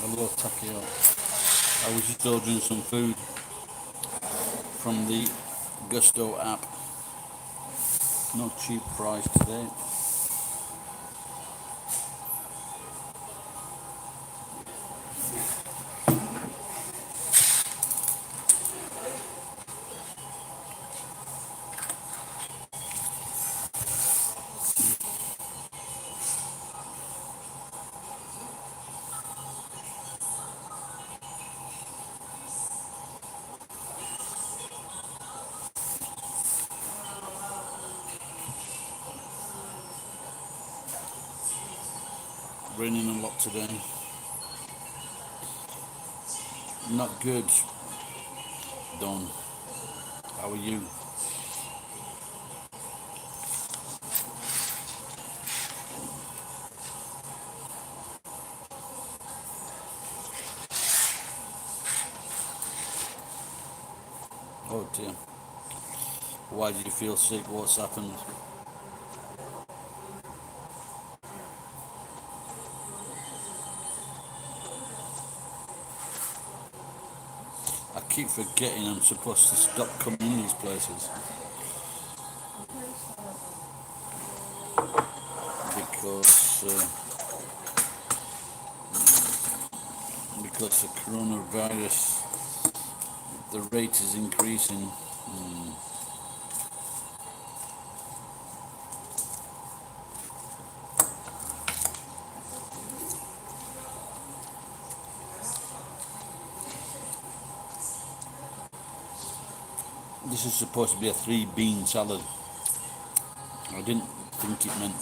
Hello, Takeo. I was just ordering some food from the Gusto app. No cheap fries today. Raining a lot today. Not good. Don, how are you? Oh dear. Why did you feel sick? What's happened? I keep forgetting I'm supposed to stop coming in these places because the coronavirus, the rate is increasing. This is supposed to be a 3-bean salad. I didn't think it meant.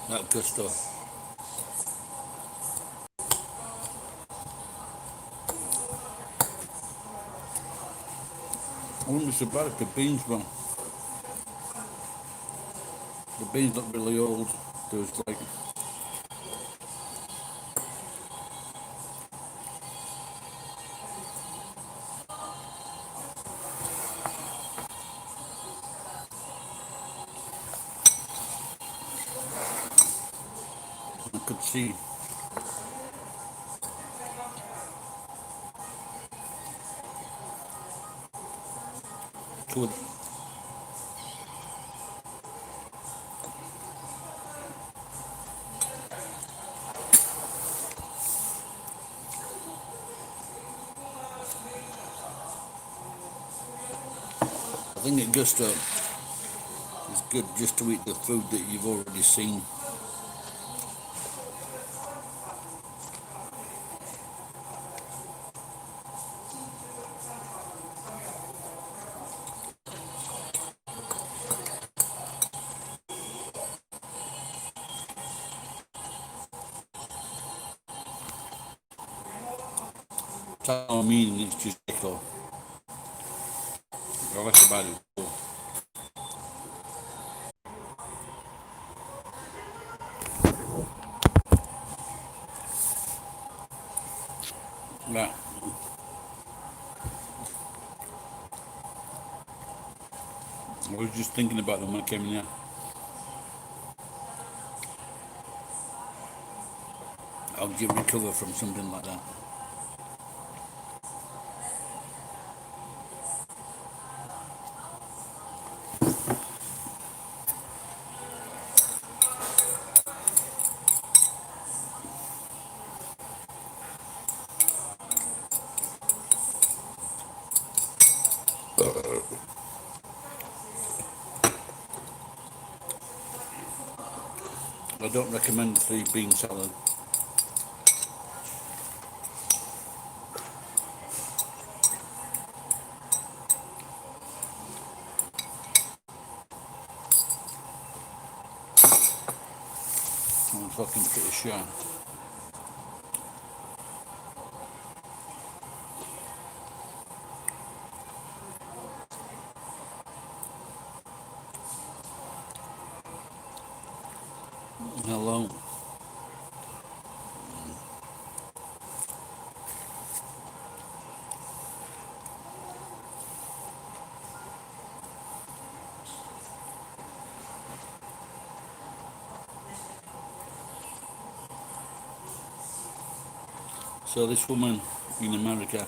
That Gusto. I wouldn't be so bad if the beans were. The beans look really old. There's like I could see two of I think at Gusto it's good just to eat the food that you've already seen. Tell me it's just echo. I like about it. Right. I was just thinking about them when I came in here. I'll get recover from something like that. I don't recommend the 3-bean salad. fucking pretty sure. Hello. So this woman in America,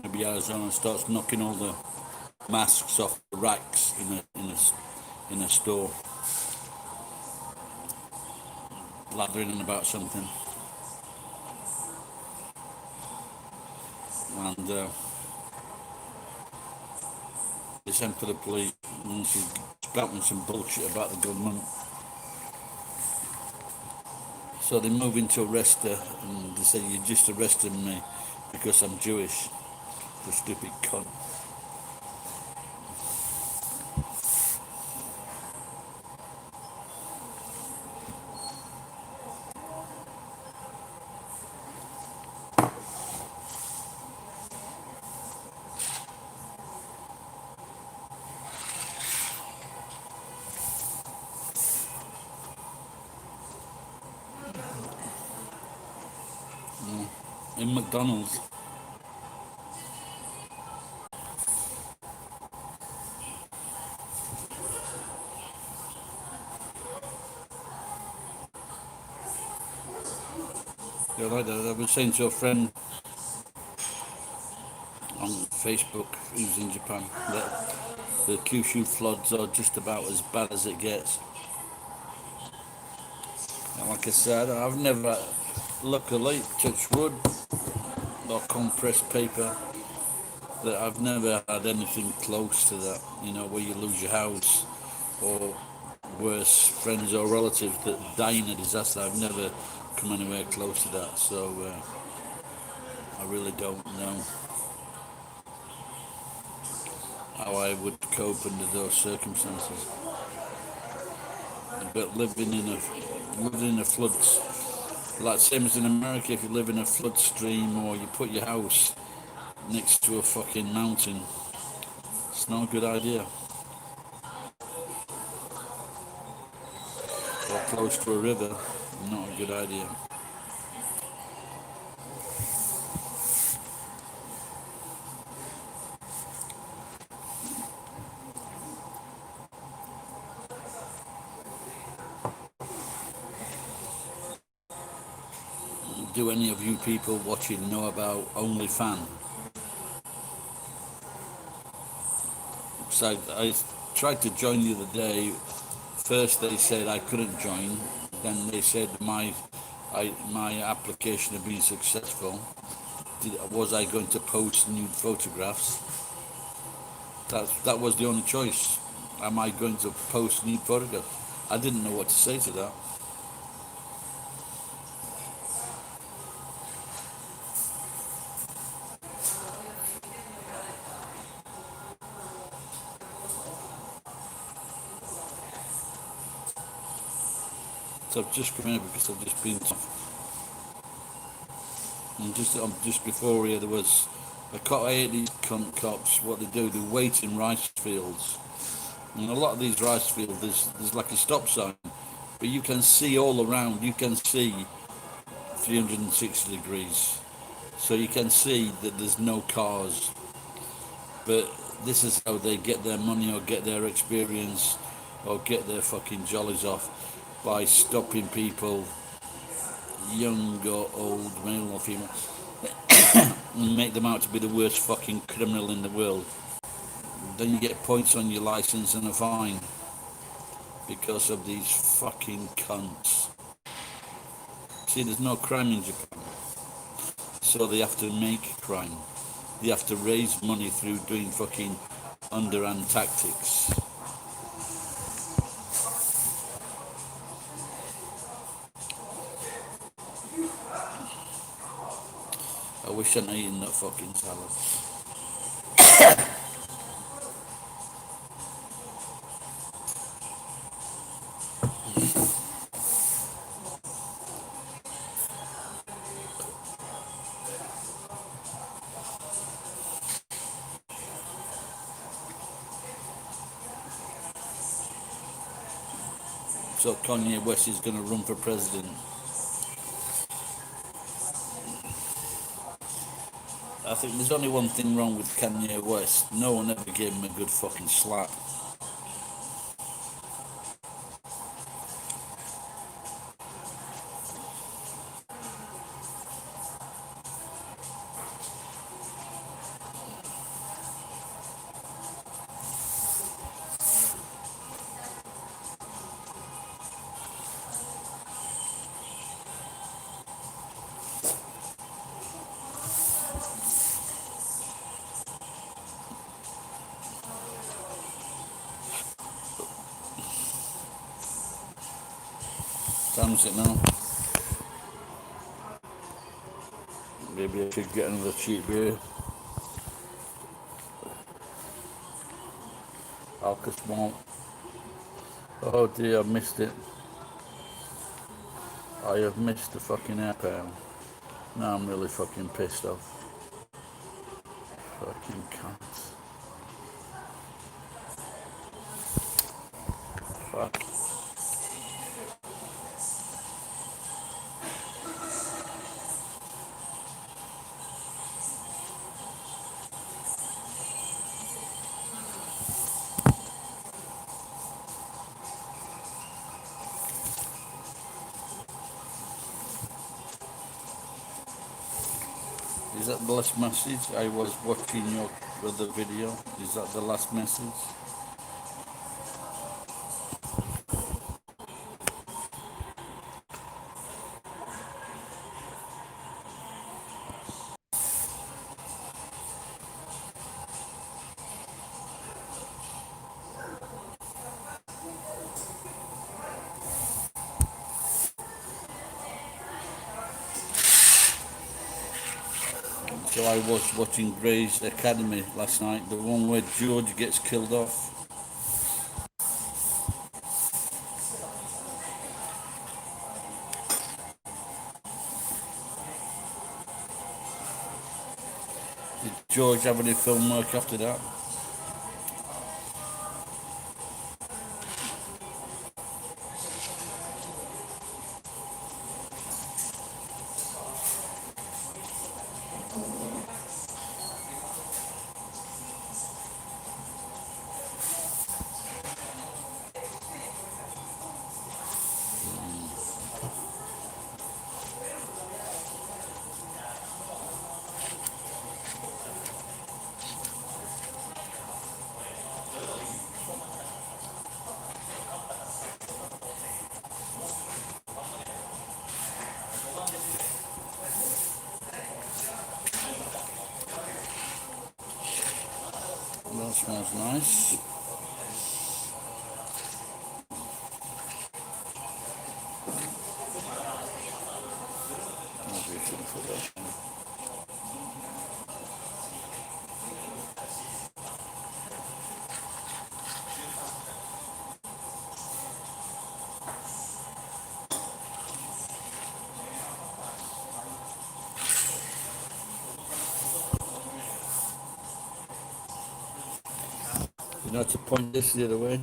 maybe Arizona, starts knocking all the masks off the racks in a store, blathering on about something, and they sent for the police, and she's spouting some bullshit about the government. So they move in to arrest her, and they say, "You just arrested me because I'm Jewish." The stupid cunt. In McDonald's. Yeah, like that. I was saying to a friend on Facebook who's in Japan that the Kyushu floods are just about as bad as it gets. And like I said, I've never, luckily, touch wood or compressed paper, that I've never had anything close to that, where you lose your house or worse, friends or relatives that die in a disaster. I've never come anywhere close to that, so I really don't know how I would cope under those circumstances. But living in a flood, like same as in America, if you live in a flood stream or you put your house next to a fucking mountain, it's not a good idea. Or close to a river, not a good idea. Do any of you people watching know about OnlyFans? So I tried to join the other day. First they said I couldn't join. Then they said my application had been successful. Was I going to post nude photographs? That was the only choice. Am I going to post nude photographs? I didn't know what to say to that. So I've just come in because I've just been. And just before here, there was I hate these cunt cops. What they wait in rice fields. And a lot of these rice fields, there's like a stop sign, but you can see all around. You can see 360 degrees, so you can see that there's no cars. But this is how they get their money or get their experience or get their fucking jollies off, by stopping people, young or old, male or female, and make them out to be the worst fucking criminal in the world. Then you get points on your license and a fine because of these fucking cunts. See, there's no crime in Japan, so they have to make crime. They have to raise money through doing fucking underhand tactics. I wish I'd eaten that fucking salad. So Kanye West is going to run for president. I think there's only one thing wrong with Kanye West. No one ever gave him a good fucking slap. Time's it now. Maybe I should get another cheap beer. Alka Small. Oh dear, I missed it. I have missed the fucking airport. Now I'm really fucking pissed off. Fucking cunts. Fuck. Is that the last message? I was watching your other video. Is that the last message? So I was watching Grey's Academy last night, the one where George gets killed off. Did George have any film work after that? That smells nice. Maybe I should put that in. You know, to point this the other way.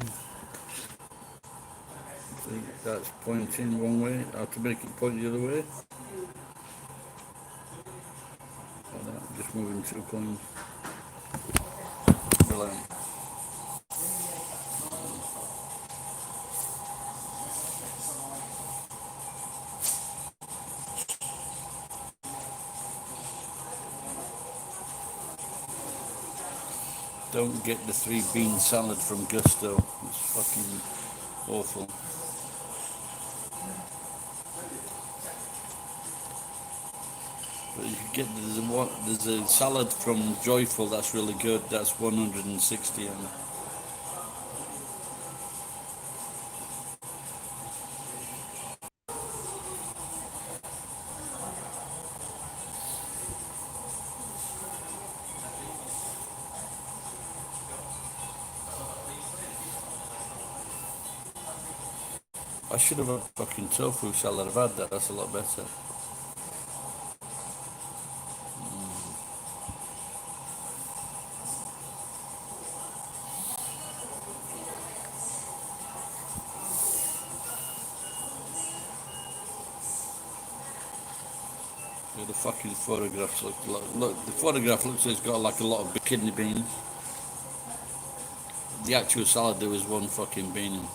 See, that's pointing one way. I have to make it point the other way. Like that. Just moving 2 points. Brilliant. Don't get the 3-bean salad from Gusto. It's fucking awful. But you can get there's a salad from Joyful that's really good. That's 160. And I should have had fucking tofu salad. I've had that. That's a lot better. Yeah, the fucking photographs look. The photograph looks like it's got like a lot of kidney beans. The actual salad there was one fucking bean. In.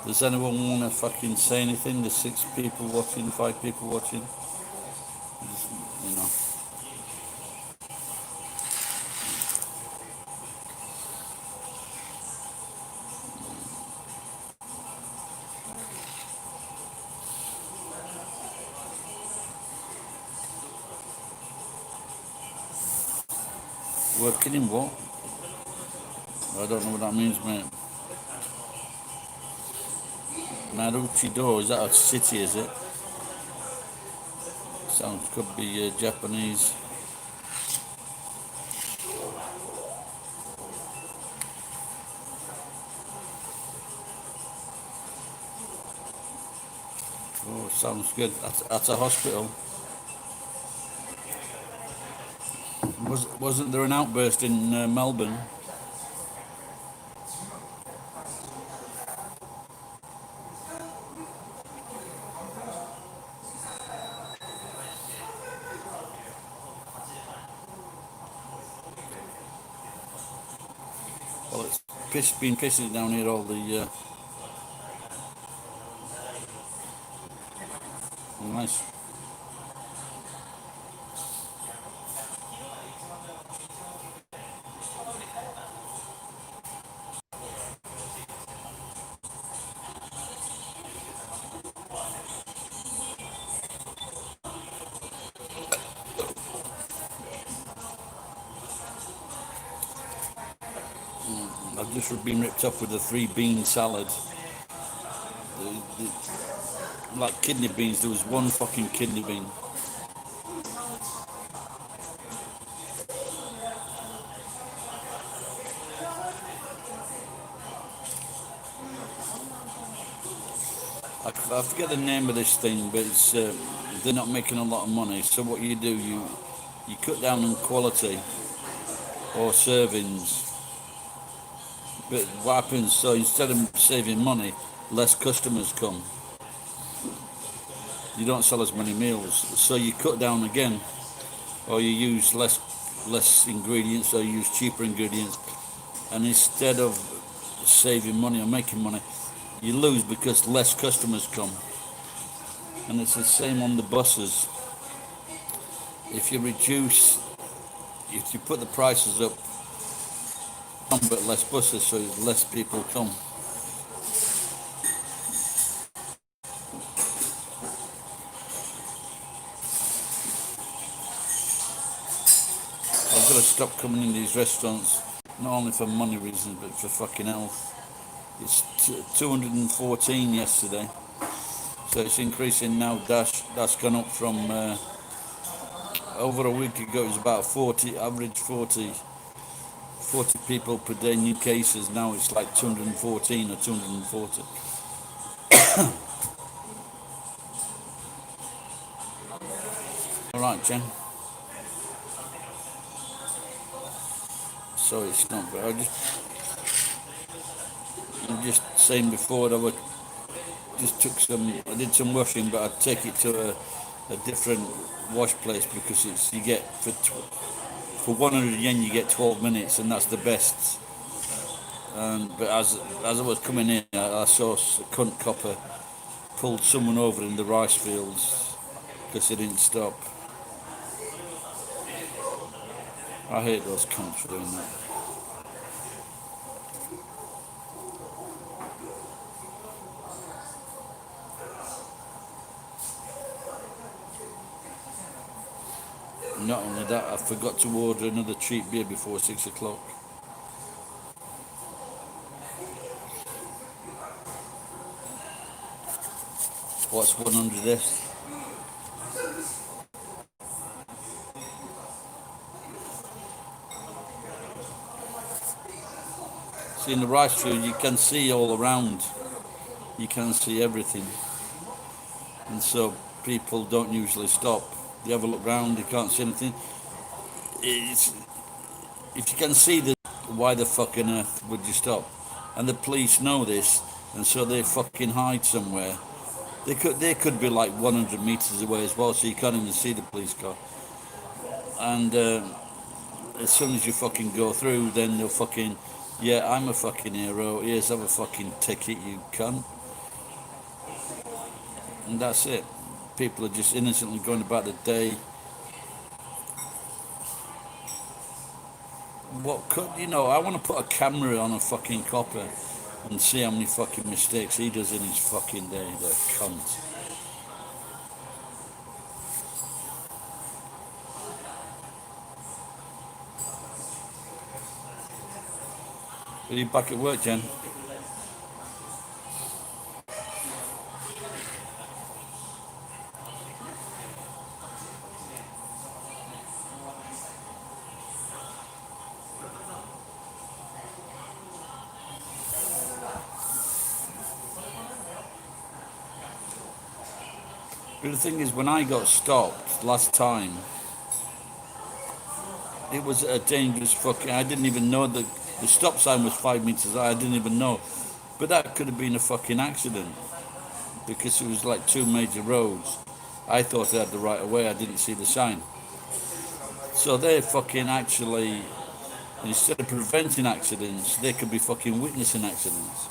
Does anyone want to fucking say anything? There's 6 people watching, 5 people watching. Just, you know, working in what? I don't know what that means, mate. Maroochydore, is that a city, is it? Sounds could be Japanese. Oh, sounds good. That's a hospital. Wasn't there an outburst in Melbourne? Well, it's been pissing down here all the. Nice. I've just been ripped off with a 3 bean salad. Like kidney beans, there was one fucking kidney bean. I forget the name of this thing, but it's they're not making a lot of money. So what you do, you cut down on quality or servings. But what happens? So instead of saving money, less customers come. You don't sell as many meals, so you cut down again, or you use less ingredients, or you use cheaper ingredients, and instead of saving money or making money, you lose because less customers come. And it's the same on the buses. If you reduce, if you put the prices up, but less buses, so less people come. I've got to stop coming in these restaurants, not only for money reasons, but for fucking health. It's 214 yesterday, so it's increasing now. That's gone up from over a week ago. It was about 40, average 40 people per day new cases. Now it's like 214 or 240. All right, Jen. So it's not bad. I'm just saying before that I did some washing, but I'd take it to a different wash place because you get for 100 yen you get 12 minutes, and that's the best. But as I was coming in, I saw a cunt copper pulled someone over in the rice fields because he didn't stop. I hate those cunts for doing that. Not only that, I forgot to order another cheap beer before 6 o'clock. What's 100S? See, in the rice field, you can see all around. You can see everything, and so people don't usually stop. You have a look round, you can't see anything. It's, if you can see this, why the fucking earth would you stop? And the police know this, and so they fucking hide somewhere. They could be like 100 meters away as well, so you can't even see the police car. And as soon as you fucking go through, then they'll fucking, yeah, I'm a fucking hero. Here's have a fucking ticket, you cunt. And that's it. People are just innocently going about the day. What could I want to put a camera on a fucking copper and see how many fucking mistakes he does in his fucking day. The cunt. Are you back at work, Jen? But the thing is, when I got stopped last time, it was a dangerous fucking. I didn't even know the stop sign was 5 meters high. I didn't even know, but that could have been a fucking accident because it was like two major roads. I thought I had the right of way. I didn't see the sign. So they fucking actually, instead of preventing accidents, they could be fucking witnessing accidents.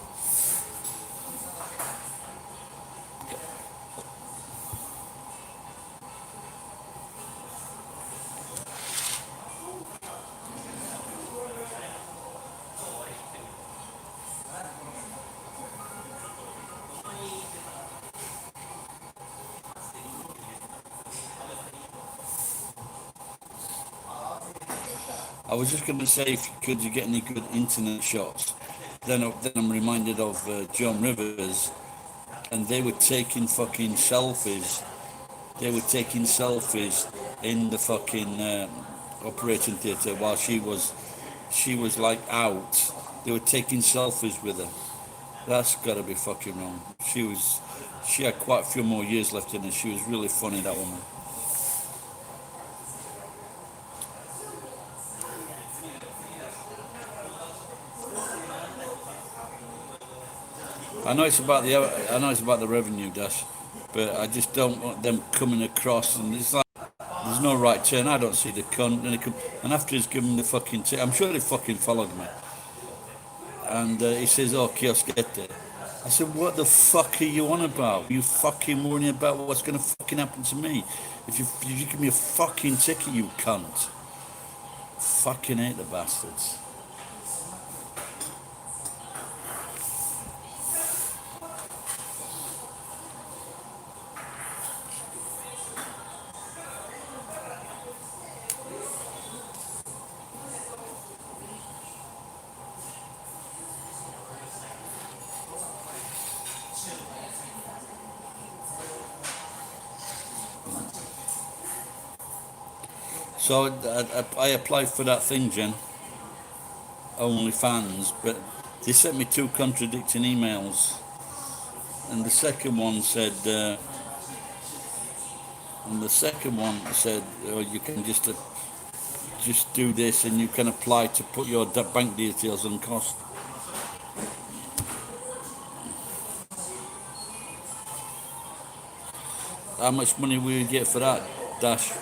I was just going to say, could you get any good internet shots? Then I'm reminded of Joan Rivers, and they were taking fucking selfies. They were taking selfies in the fucking operating theatre while she was like out. They were taking selfies with her. That's got to be fucking wrong. She had quite a few more years left in her. She was really funny, that woman. I know it's about the revenue dash, but I just don't want them coming across and it's like there's no right turn. I don't see the cunt, and after he's given the fucking I'm sure they fucking followed me, and he says, "Oh, Kioskete." I said, "What the fuck are you on about? You fucking worrying about what's gonna fucking happen to me? If you give me a fucking ticket, you cunt." Fucking hate the bastards. So I applied for that thing, Jen. OnlyFans, but they sent me two contradicting emails, and the second one said, oh, you can just do this, and you can apply to put your bank details on cost. How much money will you get for that, Dash?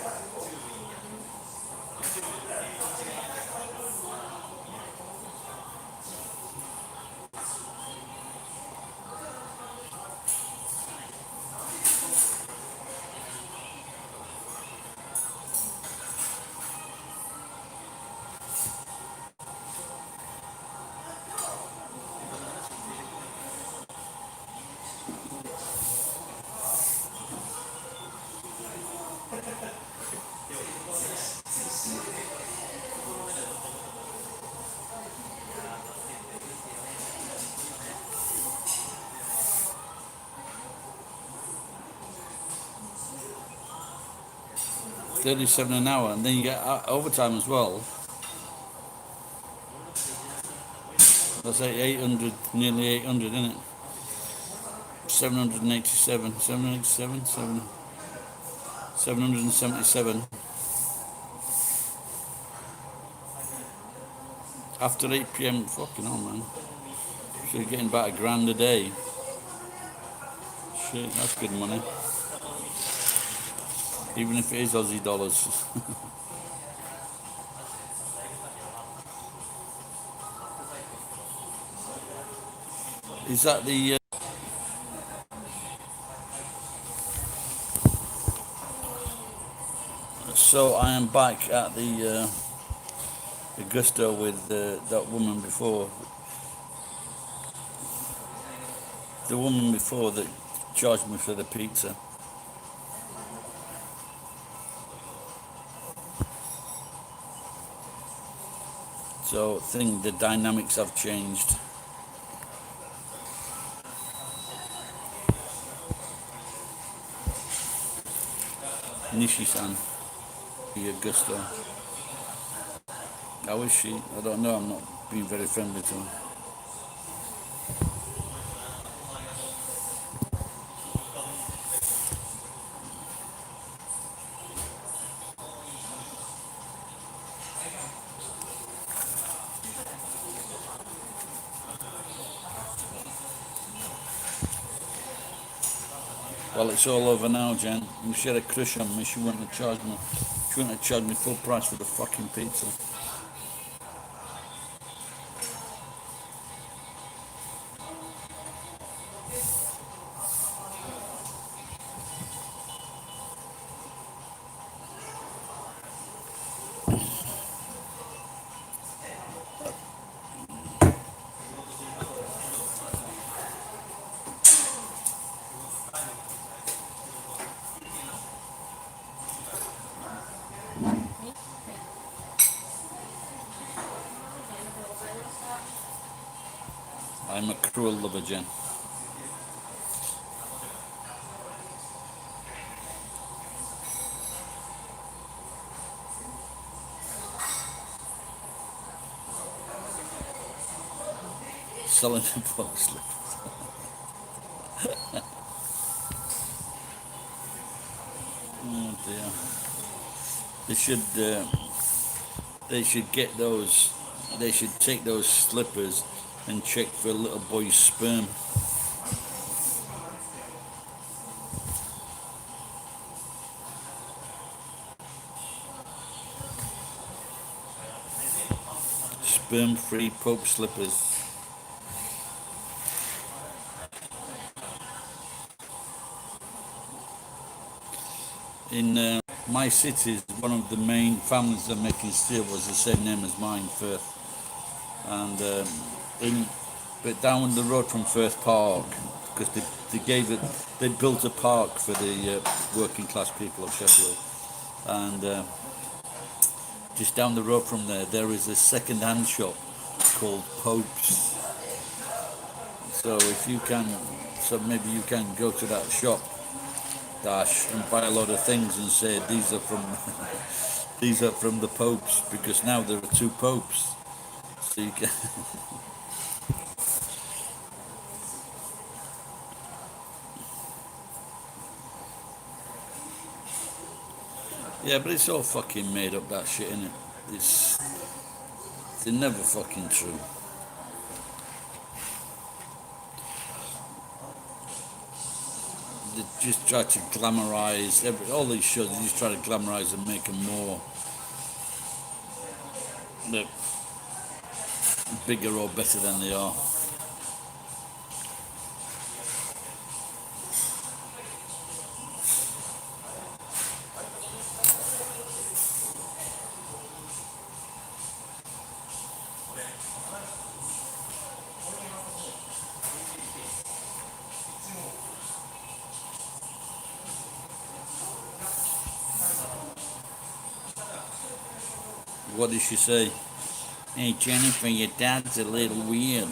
$37 an hour, and then you get overtime as well. That's 800, nearly 800, isn't it? 787, 787, 777. After 8 p.m, fucking hell, man. So you're getting about £1,000 a day. Shit, that's good money. Even if it is Aussie dollars. Is that the... so I am back at the Augusta with that woman before. The woman before that charged me for the pizza. So I think the dynamics have changed. Nishi-san, the Augusta. How is she? I don't know, I'm not being very friendly to her. Well, it's all over now, Jen. She had a crush on me. She wouldn't have charged me. She wouldn't have charged me full price for the fucking pizza. I'm a cruel lover, Jen. Selling the post. Oh dear. They should. They should get those. They should take those slippers and check for a little boy's sperm. Sperm-free Pope slippers. In my city, one of the main families that are making steel was the same name as mine, Firth. And but down the road from Firth Park, because they built a park for the working class people of Sheffield. And just down the road from there is a second-hand shop called Pope's. So if you can, so maybe you can go to that shop, Dash, and buy a lot of things and say these are from these are from the Popes, because now there are two Popes. So you can. Yeah, but it's all fucking made up, that shit, innit? They're never fucking true. They just try to glamorize all these shows. They just try to glamorize and make them more bigger or better than they are. What did she say? Hey Jennifer, your dad's a little weird.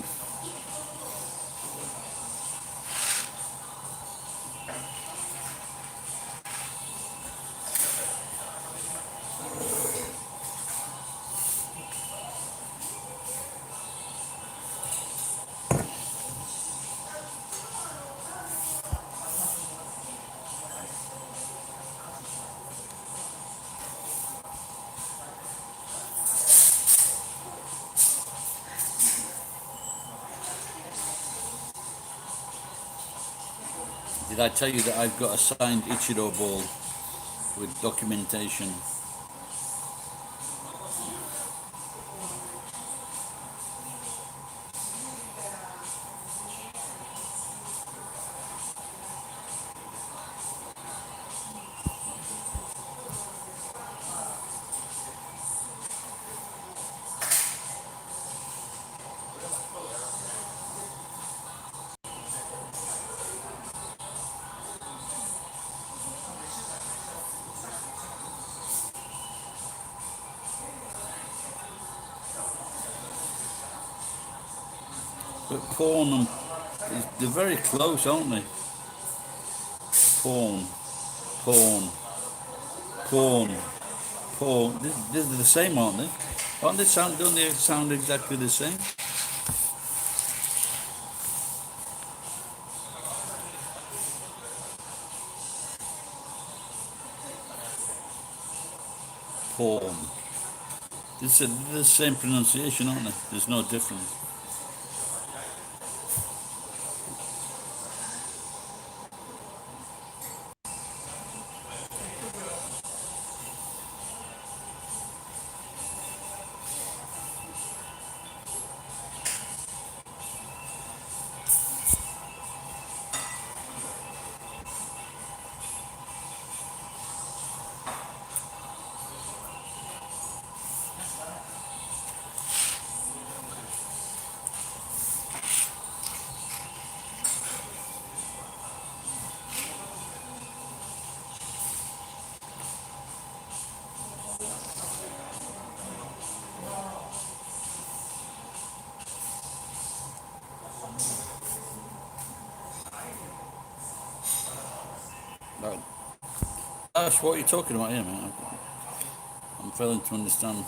Did I tell you that I've got a signed Ichiro ball with documentation? But pawn and they're very close, aren't they? Pawn, pawn, pawn, pawn. They're the same, aren't they? Aren't they sound? Don't they sound exactly the same? Pawn. They're the same pronunciation, aren't they? There's no difference. Right. That's what you're talking about here, man. I'm failing to understand.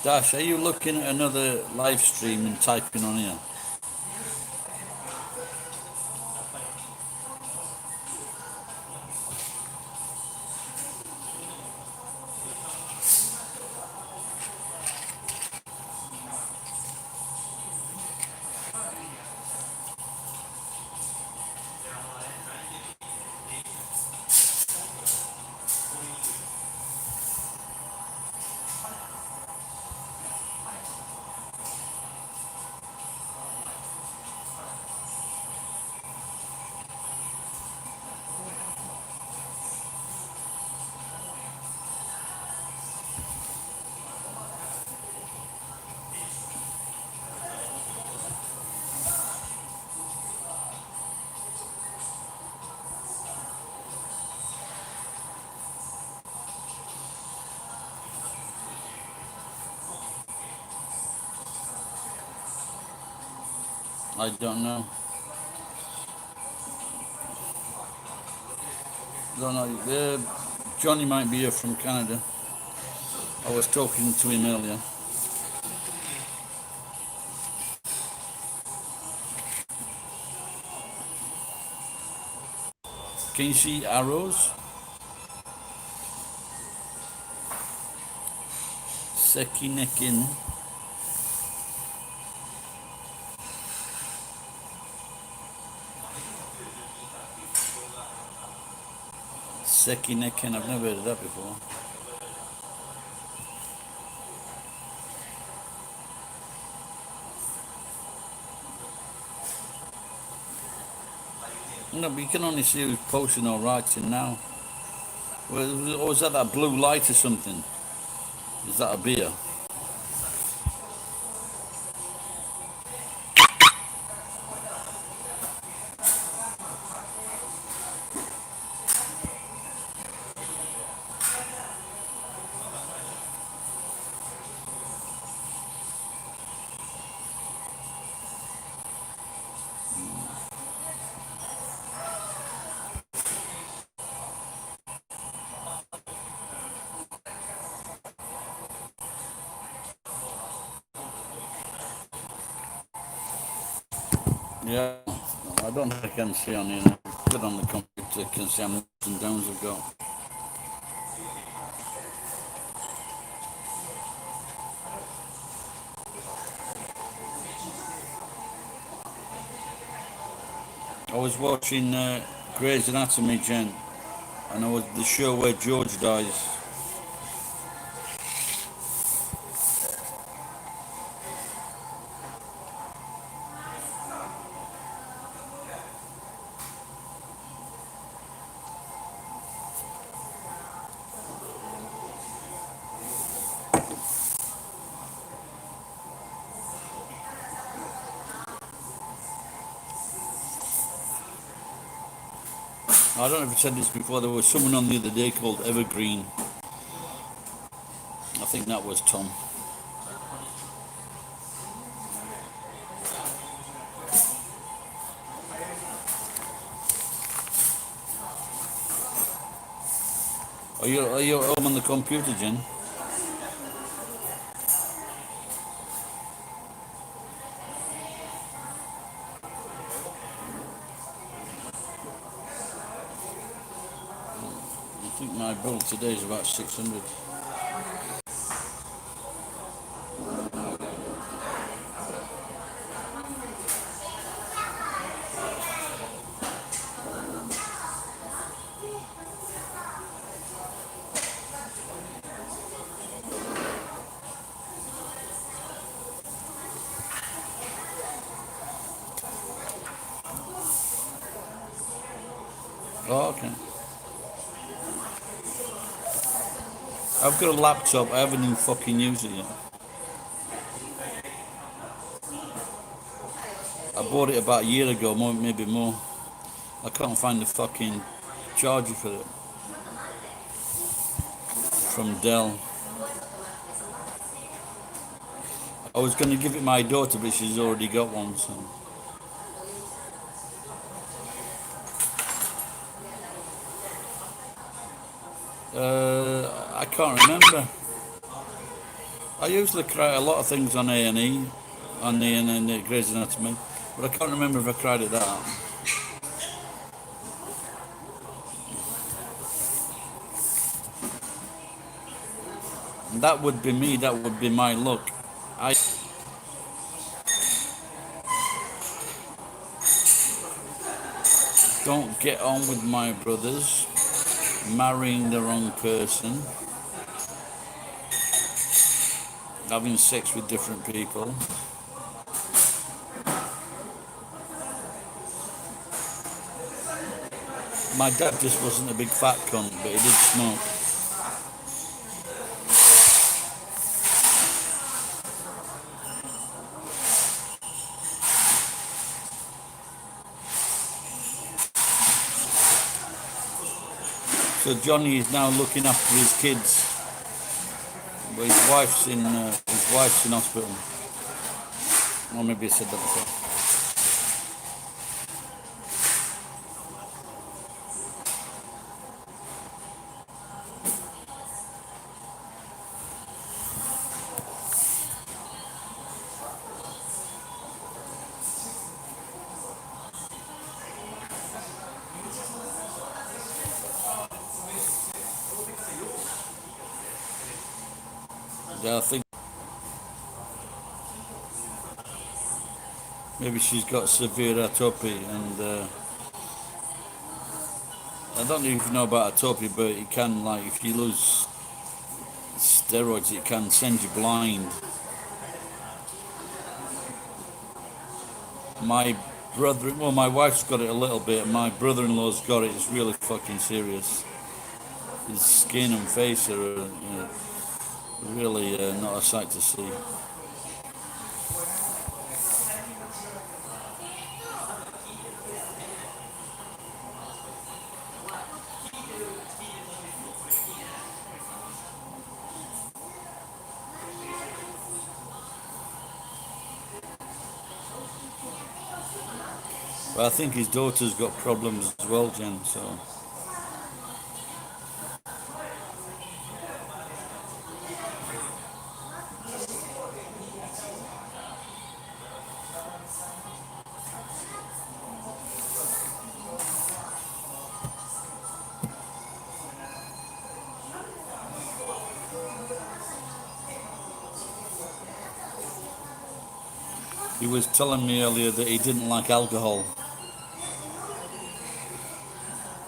Dash, are you looking at another live stream and typing on here? I don't know. Don't know. Johnny might be here from Canada. I was talking to him earlier. Can you see arrows? Sekinekin. Sekinekin. I've never heard of that before. No, but you can only see who's posting or writing now. Or is that blue light or something? Is that a beer? Yeah, I don't think I can see on here now. Good on the computer, can see how much ups and downs I've got. I was watching Grey's Anatomy, Jen, and I was the show where George dies. I don't know if I said this before, there was someone on the other day called Evergreen. I think that was Tom. Are you at home on the computer, Jen? I think my bill today is about 600. Oh, okay. I've got a laptop, I haven't even fucking used it yet. I bought it about a year ago, maybe more. I can't find the fucking charger for it from Dell. I was going to give it my daughter, but she's already got one, so. I can't remember. I usually cry a lot of things on A&E, on the Grey's Anatomy, but I can't remember if I cried at that. And that would be me, that would be my luck. I don't get on with my brothers, marrying the wrong person, having sex with different people. My dad just wasn't a big fat cunt, but he did smoke. So Johnny is now looking after his kids, but his wife's in hospital. Or maybe I said that before. Yeah, I think maybe she's got severe atopy, and I don't know if you know about atopy, but it can, like, if you lose steroids, it can send you blind. My my wife's got it a little bit. My brother-in-law's got it. It's really fucking serious. His skin and face are really not a sight to see. But I think his daughter's got problems as well, Jen. So He was telling me earlier that he didn't like alcohol.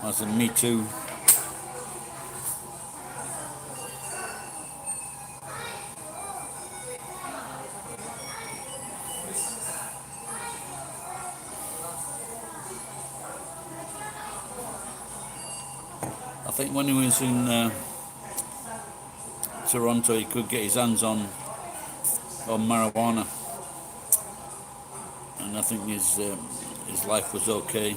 I said, me too. I think when he was in Toronto, he could get his hands on marijuana, and I think his life was okay.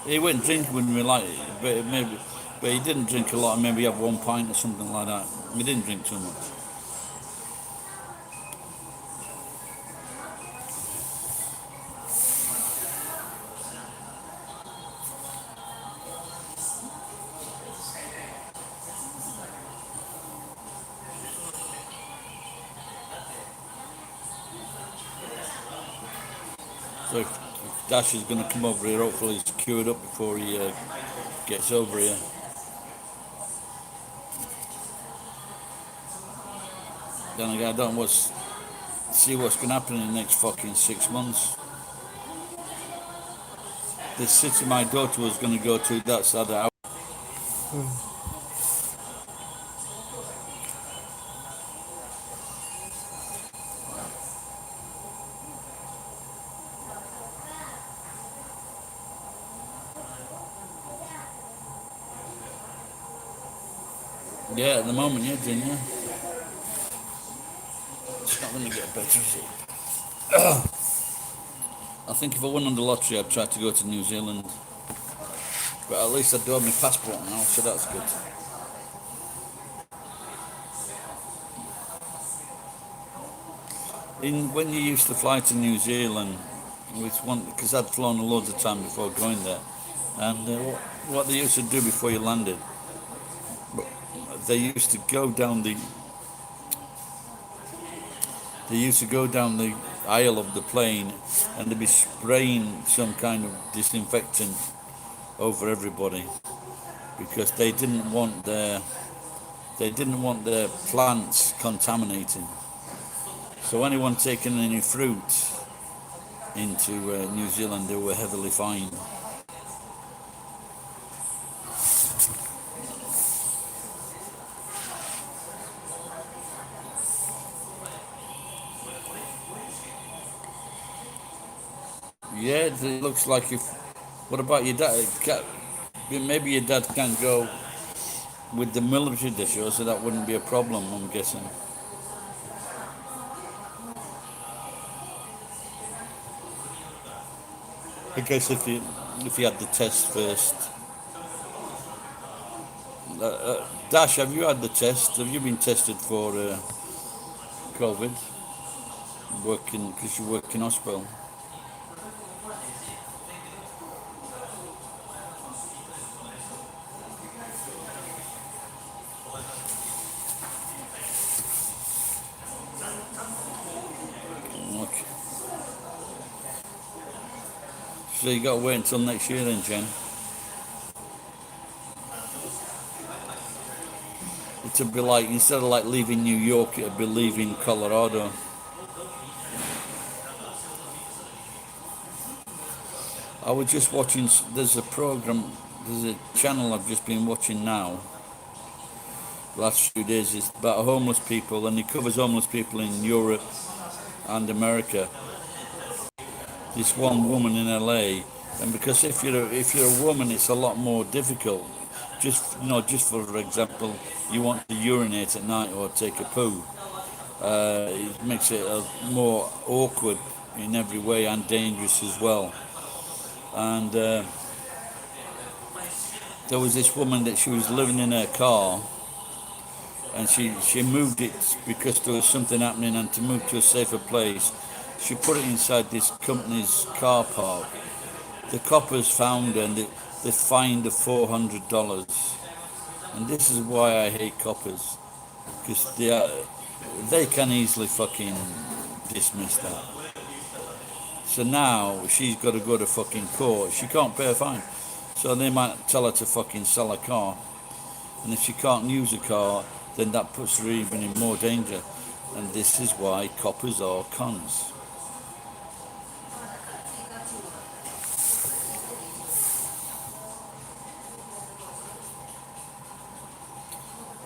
He went drinking when we like, but he didn't drink a lot. Maybe have 1 pint or something like that. He didn't drink too much. So Dash is going to come over here. Hopefully he's cured up before he gets over here. Then again, I don't know see what's going to happen in the next fucking 6 months. This city my daughter was going to go to, that's had out. Yeah, at the moment, yeah, Jin, yeah. It's not going to get better, is it? I think if I won on the lottery, I'd try to go to New Zealand. But at least I do have my passport now, so that's good. When you used to fly to New Zealand, because I'd flown loads of time before going there, and what they used to do before you landed, they used to go down the aisle of the plane, and they'd be spraying some kind of disinfectant over everybody because they didn't want their plants contaminating. So anyone taking any fruit into New Zealand, they were heavily fined. Yeah, it looks like if. What about your dad? Maybe your dad can't go with the military this year, so that wouldn't be a problem, I'm guessing. I guess if you had the test first. Dash, have you had the test? Have you been tested for COVID? Because you work in hospital. Okay. So you got to wait until next year then, Jen. It would be like, instead of like leaving New York, it would be leaving Colorado. I was just watching, there's a channel I've just been watching now, the last few days, is about homeless people, and it covers homeless people in Europe and America. This one woman in LA, and because if you're a woman, it's a lot more difficult. Just for example, you want to urinate at night or take a poo. It makes it more awkward in every way and dangerous as well. And there was this woman that she was living in her car, and she moved it because there was something happening, and to move to a safer place, she put it inside this company's car park. The coppers found her, and they fined her $400. And this is why I hate coppers, because they can easily fucking dismiss that. So now she's got to go to fucking court. She can't pay a fine. So they might tell her to fucking sell a car. And if she can't use a car, then that puts her even in more danger. And this is why coppers are cons.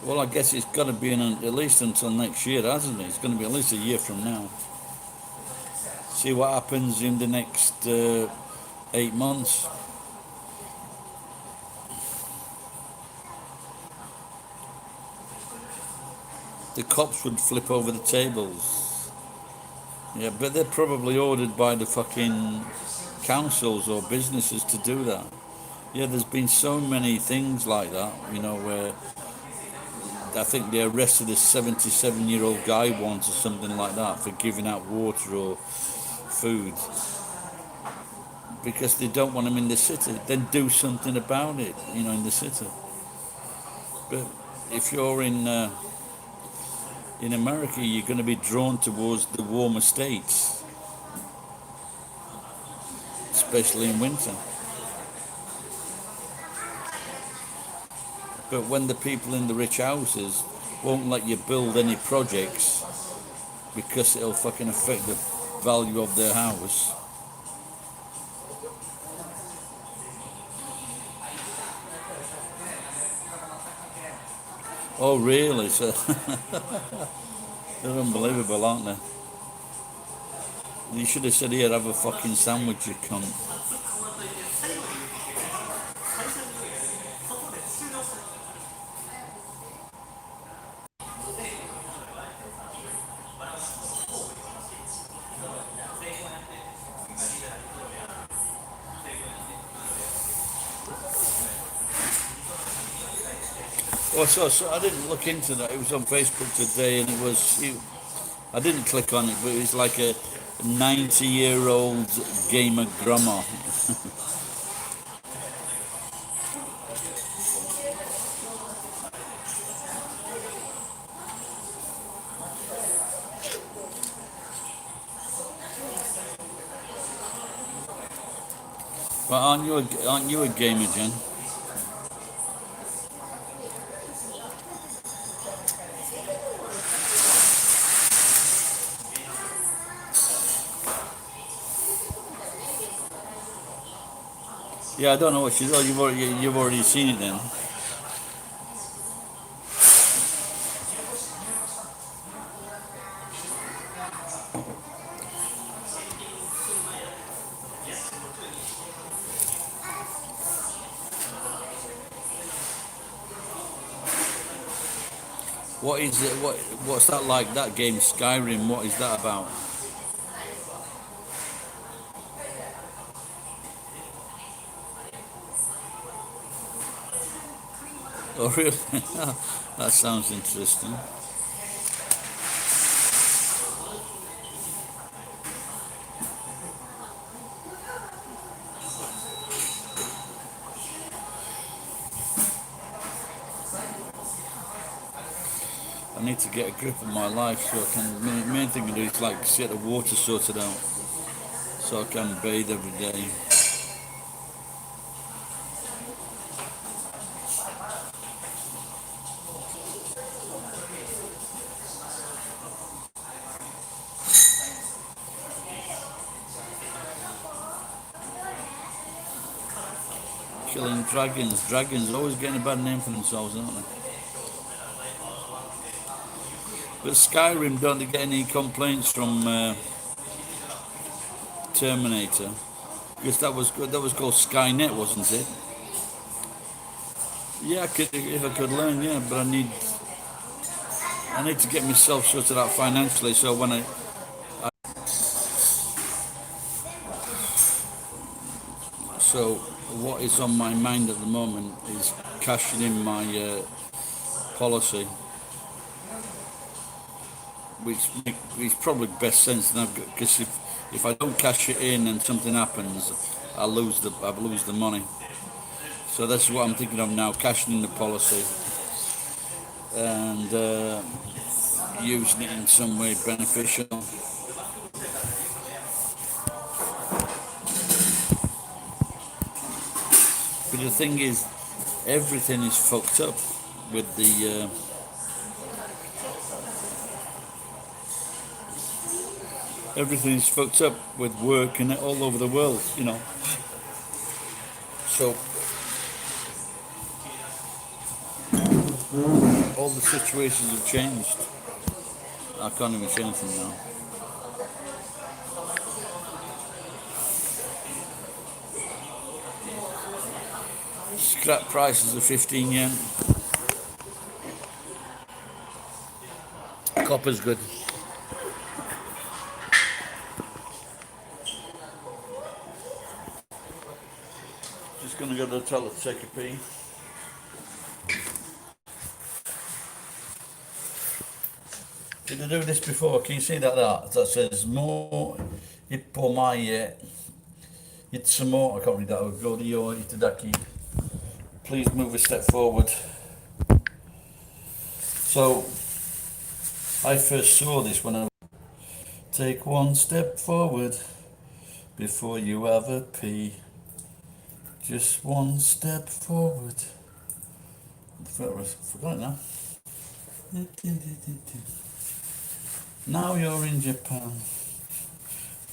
Well, I guess it's got to be at least until next year, hasn't it? It's going to be at least a year from now. See what happens in the next 8 months. The cops would flip over the tables. Yeah, but they're probably ordered by the fucking councils or businesses to do that. Yeah, there's been so many things like that, where I think they arrested a 77-year-old guy once or something like that for giving out water or food because they don't want him in the city. Then do something about it, in the city. But if you're in America, you're going to be drawn towards the warmer states, especially in winter. But when the people in the rich houses won't let you build any projects because it'll fucking affect the value of their house. Oh, really? So they're unbelievable, aren't they? You should have said, here, have a fucking sandwich, you cunt. Oh, so I didn't look into that. It was on Facebook today, and I didn't click on it, but it was like a 90-year-old gamer grandma. But aren't you a gamer, Jen? Yeah, I don't know what she's. Oh, you've already seen it then. What is it? What's that like? That game, Skyrim. What is that about? Oh, really? That sounds interesting. I need to get a grip on my life so I can. Main thing to do is like get the water sorted out so I can bathe every day. Killing dragons. Dragons always getting a bad name for themselves, aren't they? But Skyrim, don't they get any complaints from Terminator? Because that was good. That was called Skynet, wasn't it? Yeah, if I could learn, yeah. But I need to get myself sorted out financially. So so what is on my mind at the moment is cashing in my policy, which is probably best sense. Because if I don't cash it in and something happens, I lose the money. So that's what I'm thinking of now: cashing in the policy and using it in some way beneficial. But the thing is, everything is fucked up with the. Everything is fucked up with work and all over the world. So all the situations have changed. I can't even say anything now. Scrap prices are 15 yen. Copper's good. Just gonna go to the toilet to take a pee. Did I do this before? Can you see that says more Ippomaye Itsumo. I can't read that. Godio Itadaki. Please move a step forward. So I first saw this when I take one step forward before you have a pee. Just one step forward. I forgot it now. Now you're in Japan.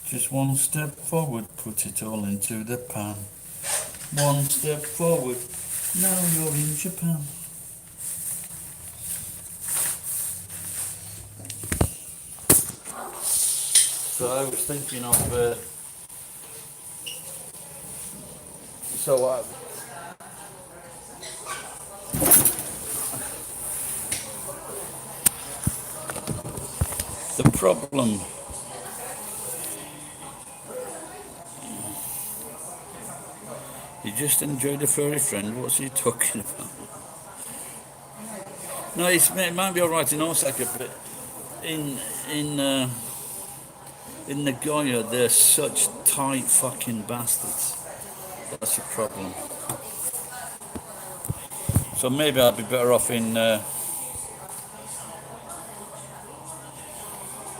Just one step forward, put it all into the pan. One step forward, now you're in Japan. So I was thinking of, the problem you just enjoyed a furry friend. What's he talking about? No, it might be all right in Osaka, but in Nagoya, they're such tight fucking bastards. That's a problem. So maybe I'd be better off in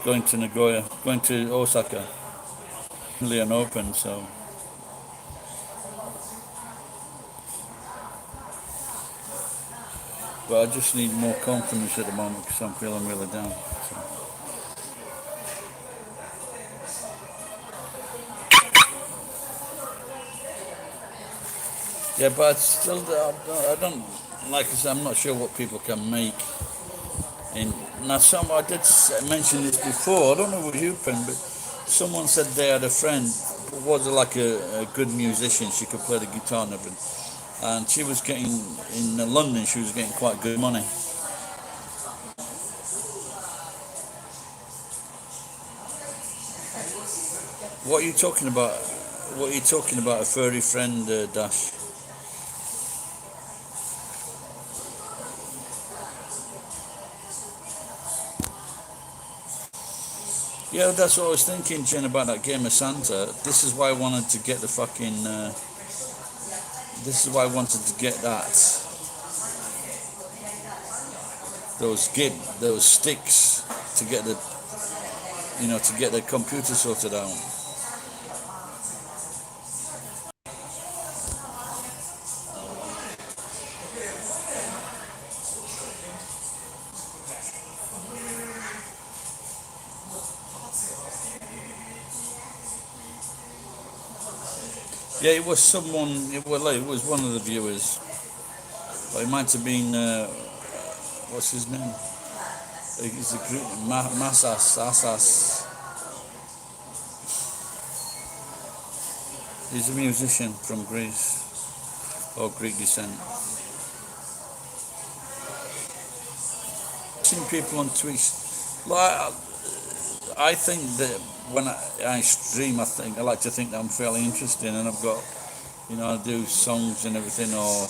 going to Nagoya, going to Osaka. Really unopened, so. But I just need more confidence at the moment because I'm feeling really down. So. Yeah, but still, I don't, like I said, I'm not sure what people can make. Now, I did mention this before, I don't know what you've been, but someone said they had a friend who was like a good musician, she could play the guitar and everything. And she was getting, in London, she was getting quite good money. What are you talking about? What are you talking about, a furry friend, Dash? Yeah, that's what I was thinking, Jen, about that game of Santa. This is why I wanted to get the fucking... this is why I wanted to get that. Those sticks to get the... You know, to get the computer sorted out. Yeah, it was someone, it was one of the viewers. But it might have been, what's his name? He's a group, Asas. He's a musician from Greece, or Greek descent. I've seen people on Twitch, like, I think that when I stream, I like to think that I'm fairly interesting, and I've got, you know, I do songs and everything, or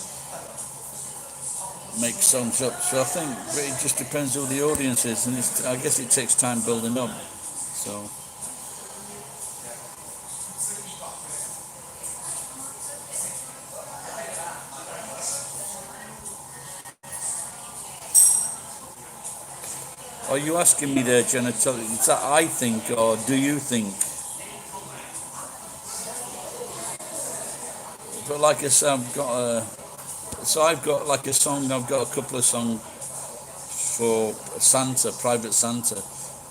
make songs up. So I think it just depends who the audience is, and I guess it takes time building up. So. Are you asking me there, Jenna? Is that I think, or do you think? But like I said, I've got like a song. I've got a couple of songs for Santa, Private Santa,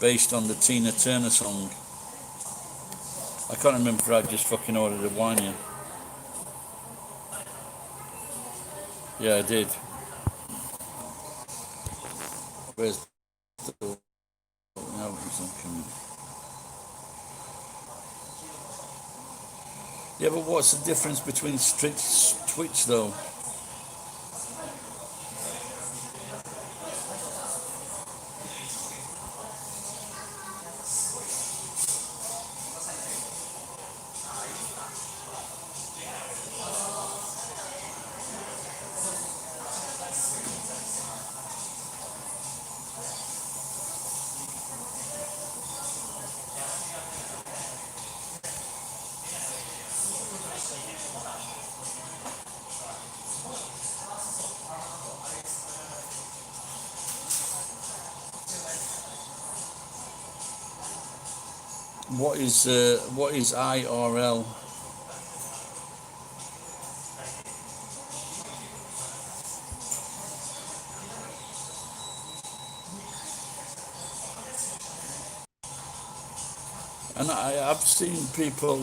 based on the Tina Turner song. I can't remember if I just fucking ordered a wine here. Yeah, I did. Where's the... No, it's not coming. Yeah, but what's the difference between Twitch though? What is IRL? And I've seen people.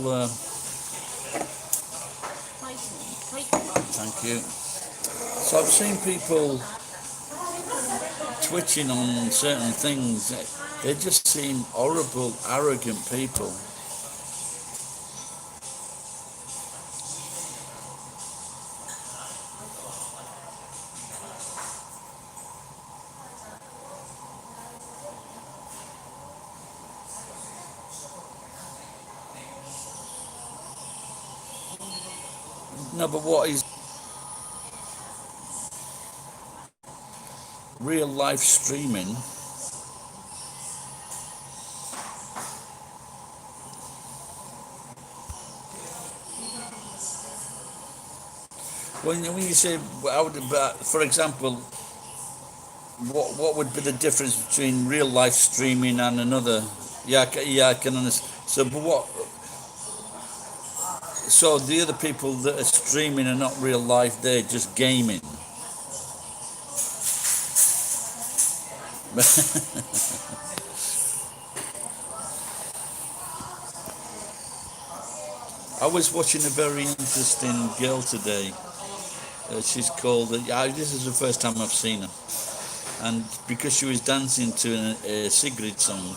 Thank you. So I've seen people twitching on certain things. They just seem horrible, arrogant people. No, but what is real life streaming? When you say, for example, what would be the difference between real life streaming and another? Yeah, I can understand. So, but what? So the other people that are streaming are not real life; they're just gaming. I was watching a very interesting girl today. She's called. This is the first time I've seen her, and because she was dancing to a Sigrid song,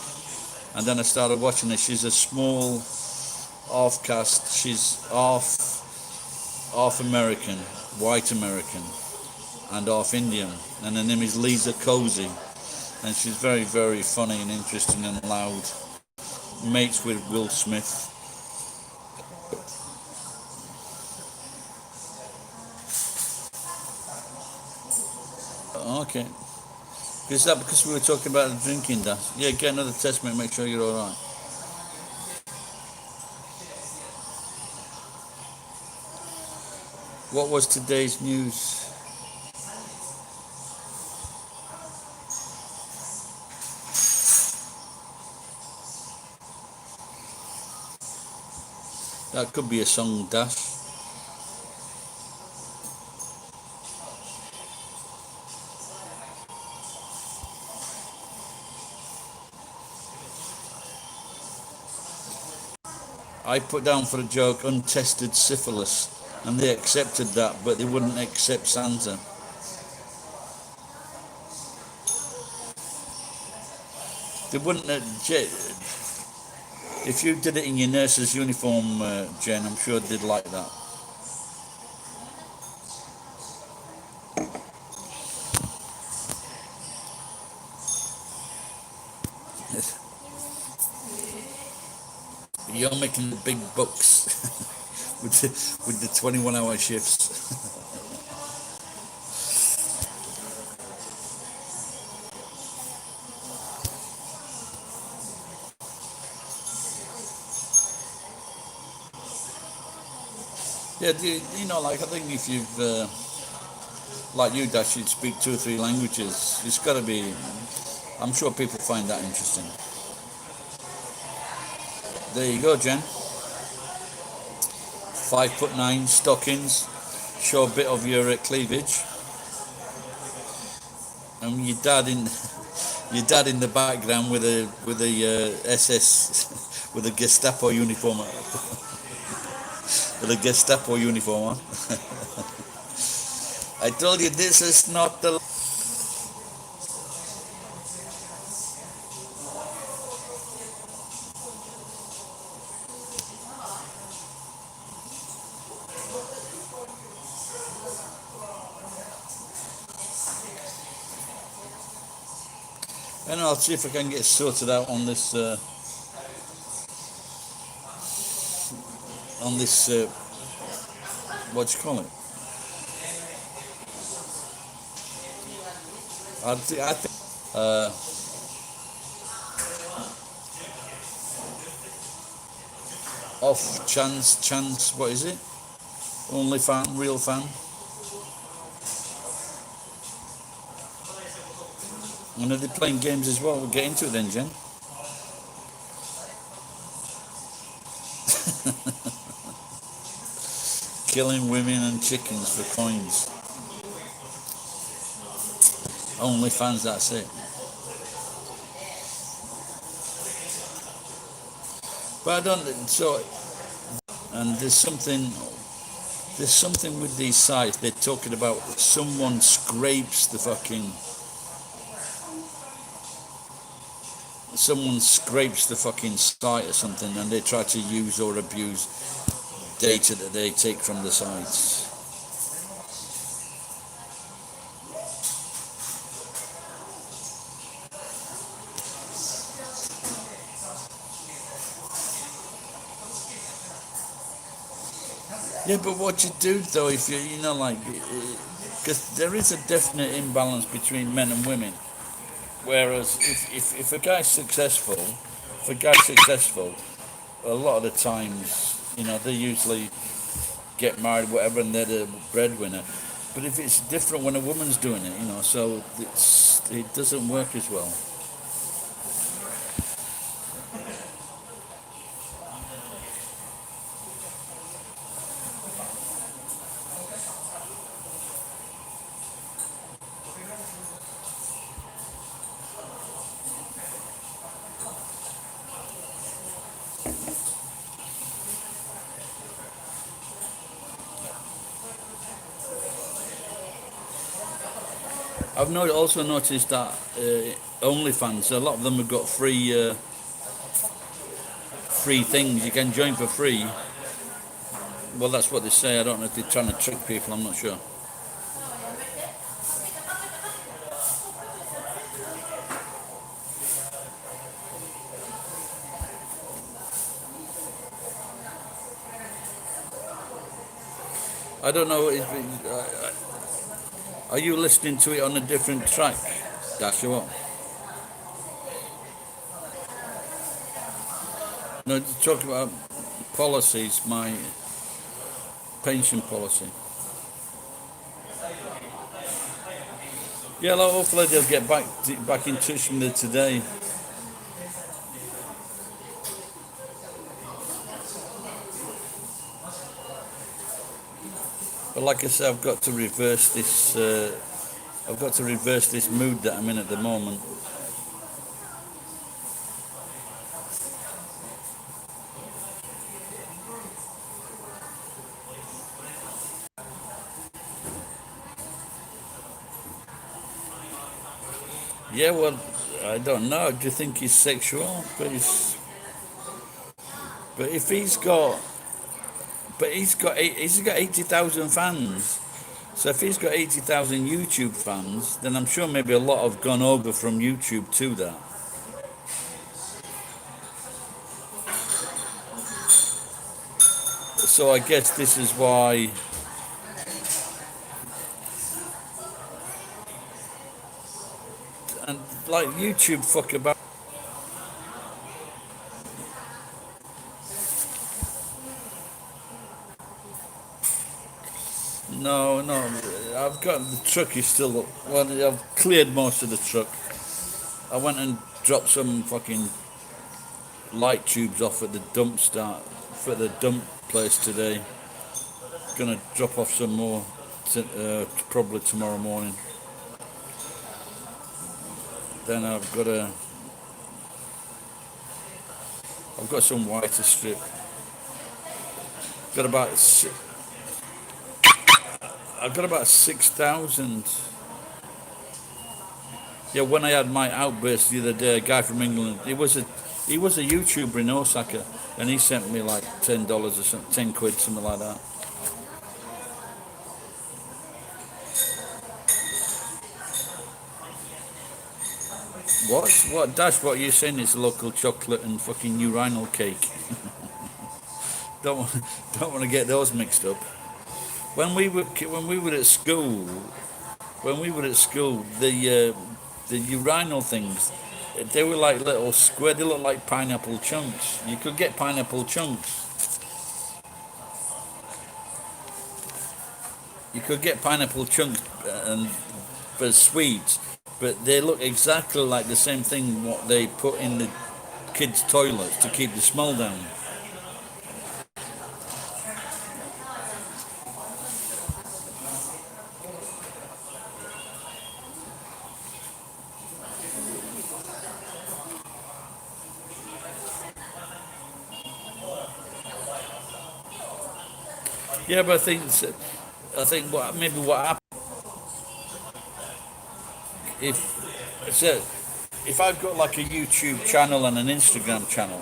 and then I started watching her. She's a small half caste. She's half American, white American, and half Indian, and her name is Lisa Cozy, and she's very, very funny and interesting and loud. Mates with Will Smith. Okay. Is that because we were talking about the drinking dash? Yeah, get another test, mate. Make sure you're all right. What was today's news? That could be a song, Dash. I put down for a joke untested syphilis, and they accepted that, but they wouldn't accept Santa. They wouldn't. If you did it in your nurse's uniform, Jen, I'm sure they'd like that. You're making the big bucks with the 21-hour shifts. Yeah, like I think if you've, like you, Dash, you'd speak 2 or 3 languages. It's got to be. I'm sure people find that interesting. There you go, Jen. 5'9" stockings, show a bit of your cleavage, and your dad in the background with a SS with a Gestapo uniform, with a Gestapo uniform on. I told you this is not the. And I'll see if I can get sorted out on this what do you call it? I think off chance. What is it? Only fan, real fan. And are they playing games as well? We'll get into it then, Jen. Killing women and chickens for coins. Only fans, that's it. But I don't. So, and there's something with these sites. They're talking about someone scrapes the fucking. Someone scrapes the fucking site or something, and they try to use or abuse data that they take from the sites. Yeah, but what you do though, if you know, like, because there is a definite imbalance between men and women. Whereas if a guy's successful, a lot of the times, they usually get married, whatever, and they're the breadwinner. But if it's different when a woman's doing it, so it doesn't work as well. I've also noticed that OnlyFans, a lot of them have got free things you can join for free. Well, that's what they say. I don't know if they're trying to trick people. I'm not sure. I don't know. Are you listening to it on a different track, Dash, or what? No, talk about policies, my pension policy. Yeah, well, hopefully they'll get back in touch with me today. But like I said, I've got to reverse this. I've got to reverse this mood that I'm in at the moment. Yeah, well, I don't know. Do you think he's sexual? But if he's got 80,000 fans. So if he's got 80,000 YouTube fans, then I'm sure maybe a lot have gone over from YouTube to that. So I guess this is why. And like YouTube, fuck about. No, I've got the truck is still. Well, I've cleared most of the truck. I went and dropped some fucking light tubes off at the dump place today. Gonna drop off some more, probably tomorrow morning. Then I've got some whiter strip. I've got about 6,000. Yeah, when I had my outburst the other day, a guy from England, he was a YouTuber in Osaka, and he sent me like $10 or something, 10 quid, something like that. What Dash? What you're saying is local chocolate and fucking urinal cake. Don't want, don't want to get those mixed up. When we were at school, the urinal things, they were like little square. They looked like pineapple chunks. You could get pineapple chunks. You could get pineapple chunks and for sweets, but they look exactly like the same thing what they put in the kids' toilets to keep the smell down. Yeah, but I think what happened if so if I've got like a YouTube channel and an Instagram channel,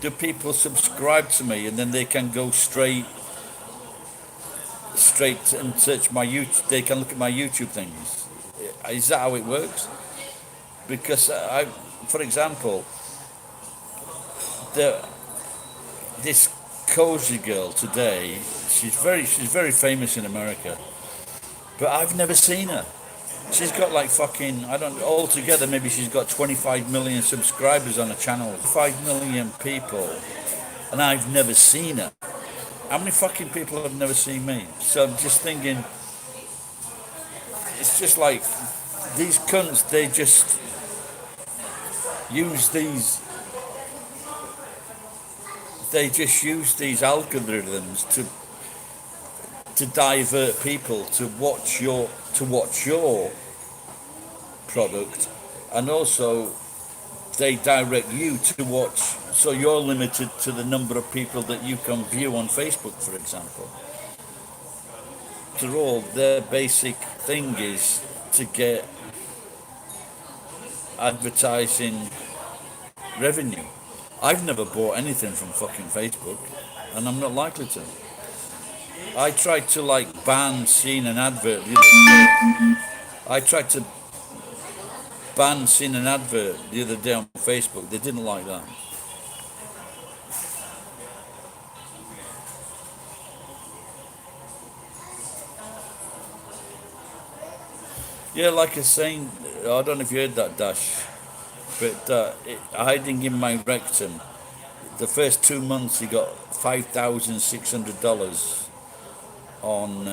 do people subscribe to me and then they can go straight and search my YouTube? They can look at my YouTube things. Is that how it works? Because for example, the this cozy girl today, she's very famous in America, but I've never seen her. She's got like fucking, I don't, altogether maybe she's got 25 million subscribers on her channel. 5 million people, and I've never seen her. How many fucking people have never seen me? So I'm just thinking, it's just like these cunts, they just use these, algorithms to divert people to watch your product, and also they direct you to watch, so you're limited to the number of people that you can view on Facebook, for example. After all, their basic thing is to get advertising revenue. I've never bought anything from fucking Facebook, and I'm not likely to. I tried to like ban seeing an advert the other day. I tried to ban seeing an advert the other day on Facebook. They didn't like that. Yeah, like I was saying, I don't know if you heard that, Dash, but hiding in my rectum, the first 2 months he got $5,600 on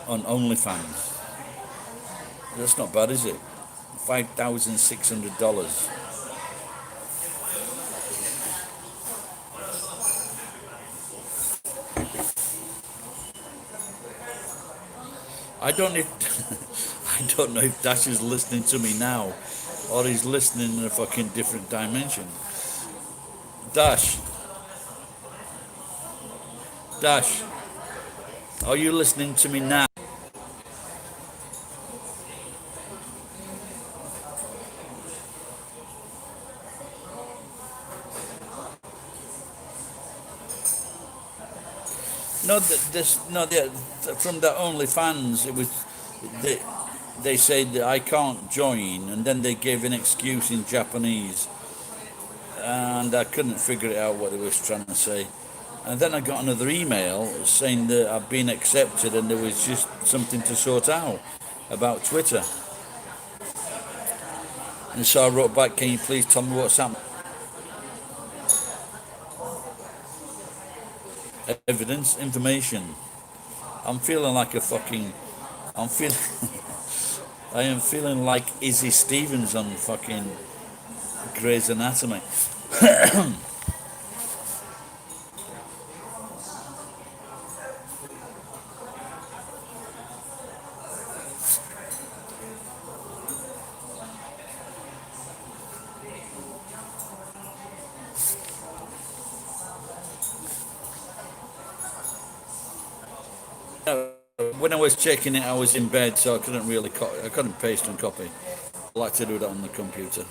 OnlyFans. That's not bad, is it? $5,600. I don't know if, I don't know if Dash is listening to me now, or he's listening in a fucking different dimension. Dash, Dash, are you listening to me now? No, this no, from the OnlyFans, it was they, they said that I can't join, and then they gave an excuse in Japanese, and I couldn't figure it out what they was trying to say. And then I got another email saying that I've been accepted, and there was just something to sort out about Twitter. And so I wrote back, "Can you please tell me what's happening?" Evidence, information. I'm feeling like a fucking. I'm feeling. I am feeling like Izzy Stevens on fucking Grey's Anatomy. When I was checking it, I was in bed, so I couldn't really. I couldn't paste and copy. I like to do that on the computer.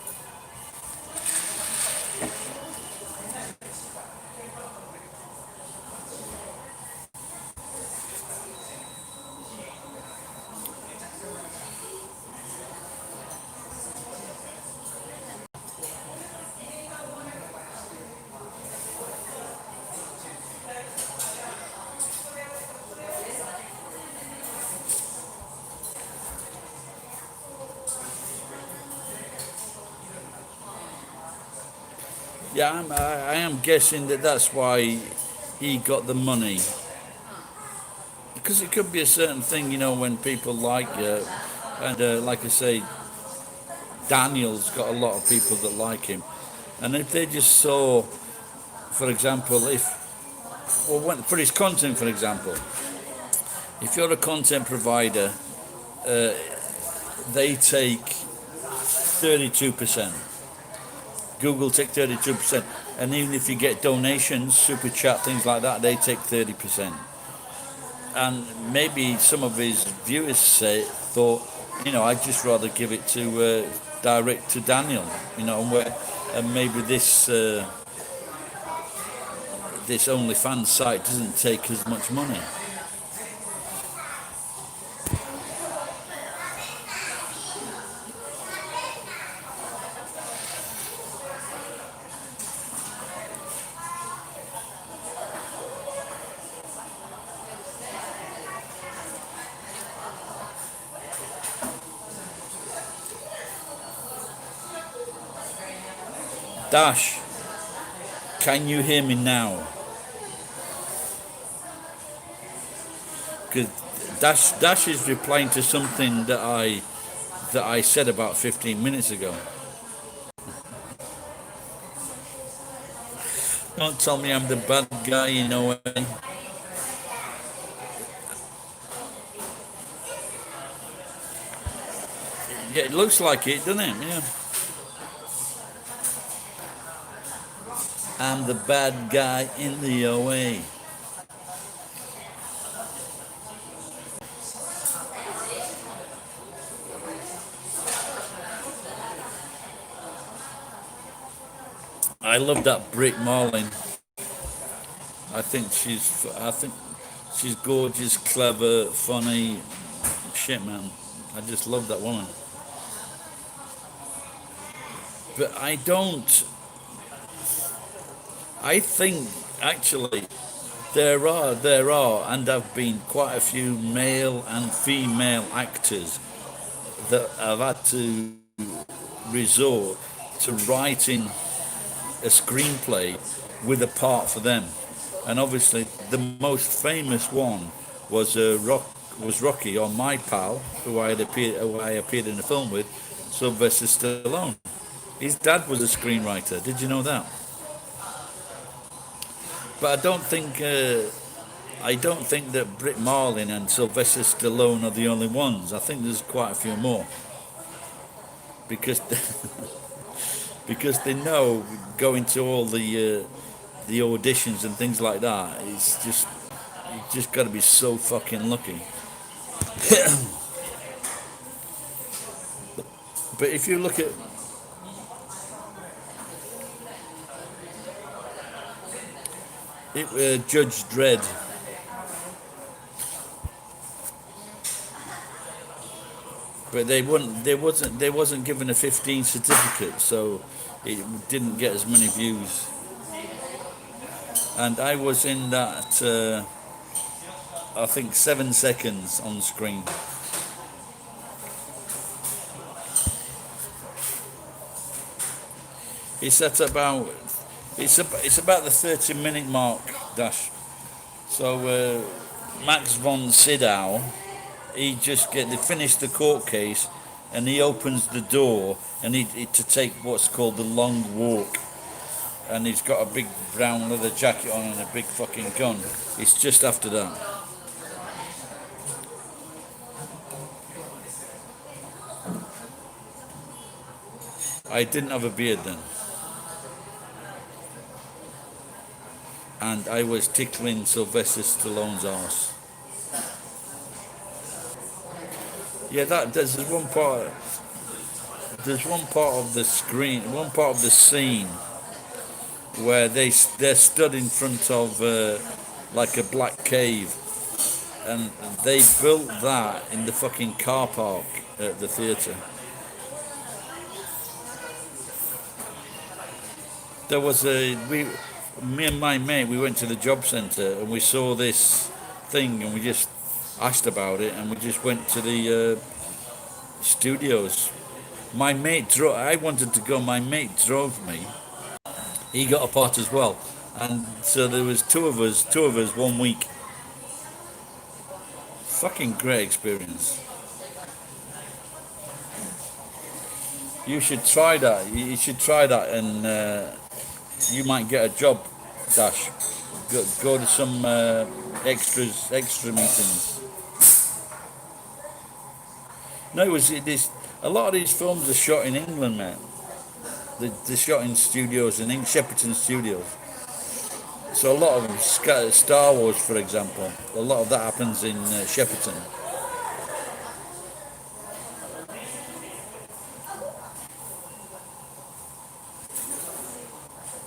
Yeah, I am guessing that that's why he got the money. Because it could be a certain thing, when people like you. And like I say, Daniel's got a lot of people that like him. And if they just saw, for example, for his content, for example, if you're a content provider, uh, they take 32%. Google take 32%. And even if you get donations, super chat, things like that, they take 30%. And maybe some of his viewers thought, I'd just rather give it to direct to Daniel, and maybe this OnlyFans site doesn't take as much money. Dash, can you hear me now? Because Dash is replying to something that I said about 15 minutes ago. Don't tell me I'm the bad guy, Yeah, it looks like it, doesn't it? Yeah. I'm the bad guy in the OA. I love that Britt Marlin. I think she's gorgeous, clever, funny. Shit, man. I just love that woman. But I don't. I think actually there are, and have been quite a few male and female actors that have had to resort to writing a screenplay with a part for them. And obviously, the most famous one was Rocky, or My Pal, who I appeared in a film with, Sylvester Stallone. His dad was a screenwriter. Did you know that? But I don't think that Britt Marlin and Sylvester Stallone are the only ones. I think there's quite a few more because because they know going to all the auditions and things like that. It's just you just got to be so fucking lucky. But if you look at it, Judge Dredd, but they wasn't given a 15 certificate, so it didn't get as many views. And I was in that. I think 7 seconds on screen. It's at about it's about the 30-minute mark, Dash. So Max von Sydow, he just get they finish the court case, and he opens the door, and he to take what's called the long walk, and he's got a big brown leather jacket on and a big fucking gun. It's just after that. I didn't have a beard then, and I was tickling Sylvester Stallone's arse. Yeah, that there's one part. There's one part of the screen, one part of the scene where they're stood in front of like a black cave, and they built that in the fucking car park at the theatre. There was me and my mate, we went to the job centre and we saw this thing, and we just asked about it, and we just went to the studios. My mate drove. I wanted to go. My mate drove me, He got a pot as well, and so there was two of us 1 week. Fucking great experience. You should try that. You should try that, and you might get a job. Dash. Go to some extra meetings. No, this. A lot of these films are shot in England, man. They're shot in studios in Shepperton Studios. So a lot of them, Star Wars, for example, a lot of that happens in Shepperton.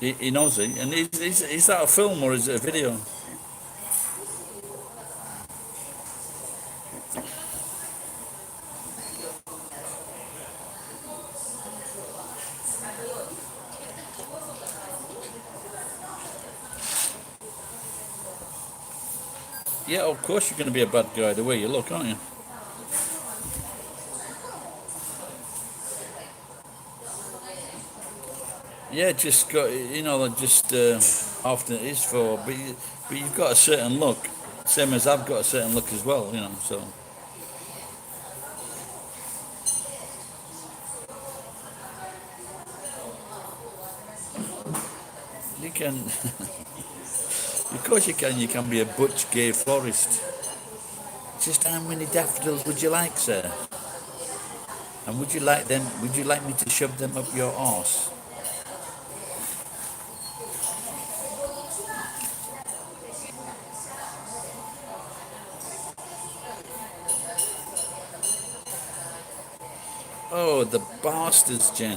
In Aussie. And is that a film or is it a video? Yeah, of course you're going to be a bad guy the way you look, aren't you? Yeah, just got just often it is for, but you've got a certain look, same as I've got a certain look as well, So you can, of course you can. You can be a butch gay florist. Just how many daffodils would you like, sir? And would you like them? Would you like me to shove them up your arse? Oh, the bastards, Jen.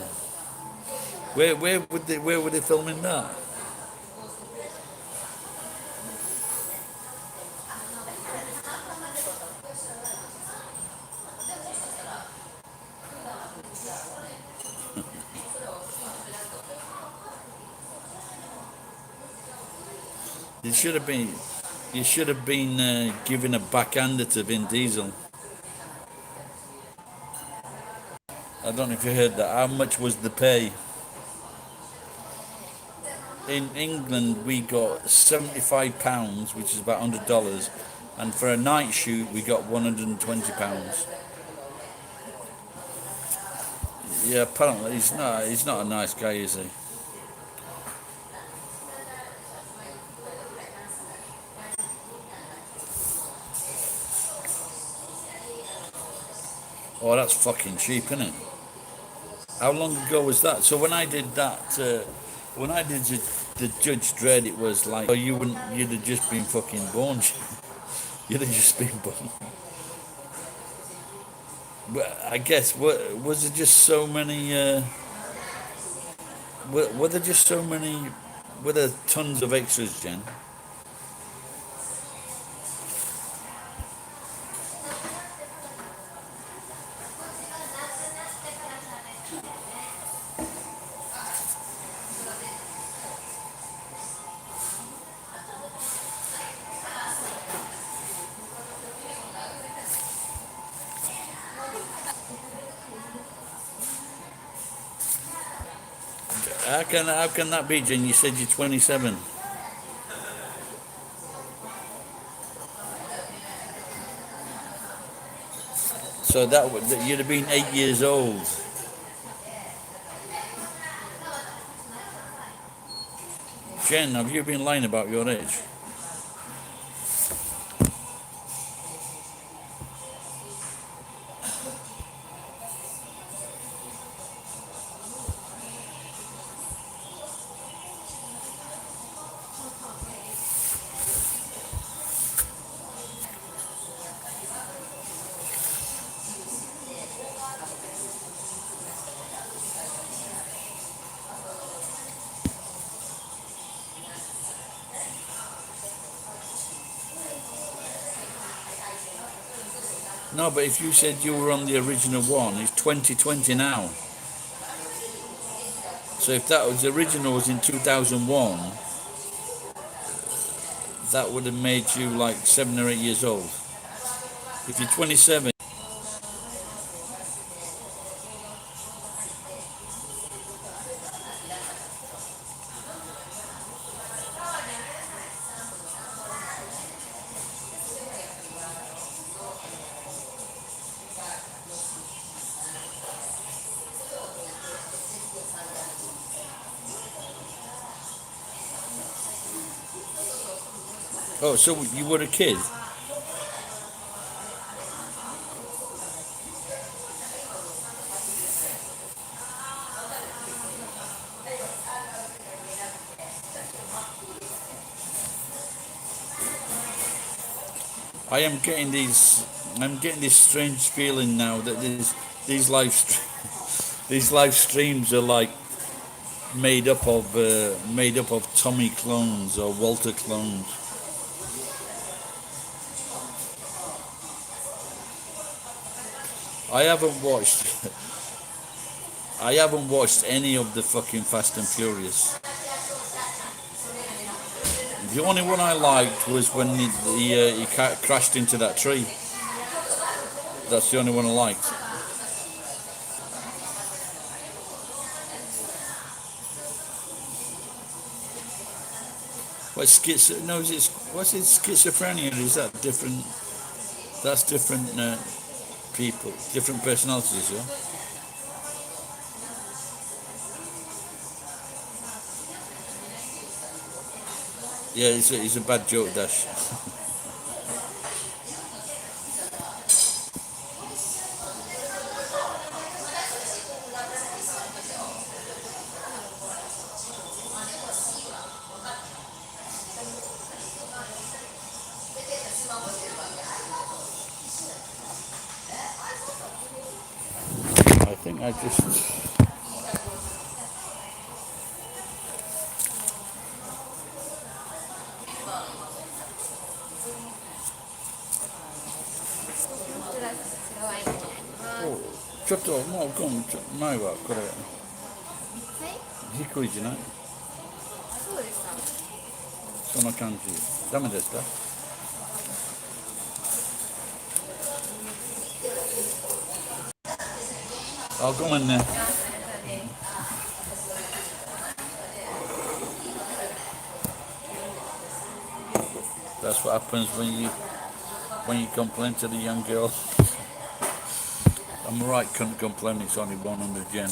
Where would they film in that? You should have been. You should have been giving a backhander to Vin Diesel. I don't know if you heard that. How much was the pay? In England, we got £75, which is about $100, and for a night shoot, we got £120. Yeah, apparently he's not. He's not a nice guy, is he? Oh, that's fucking cheap, isn't it? How long ago was that? So when I did that, when I did the Judge Dredd, it was like, oh, you'd have just been fucking born. You'd have just been born. But I guess, was there just so many? Were there just so many? Were there tons of extras, Jen? How can that be, Jen? You said you're 27. So you'd have been 8 years old. Jen, have you been lying about your age? No, but if you said you were on the original one, it's 2020 now. So if that was the original was in 2001, that would have made you like 7 or 8 years old. If you're 27, Oh, so you were a kid? I am getting these. I'm getting this strange feeling now that these these live streams are like made up of Tommy clones or Walter clones. I haven't watched. I haven't watched any of the fucking Fast and Furious. The only one I liked was when he crashed into that tree. That's the only one I liked. What's schizo? No, is it what's it schizophrenia? Is that different? That's different people, different personalities. Yeah. Yeah, it's a bad joke, Dash. I think I just. Oh, ちょっともう今前はこれ低いじゃない？その感じ。ダメですか？あ、ごめんね。That's what happens when you complain to the young girl. I'm right, couldn't complain. It's only 100 yen.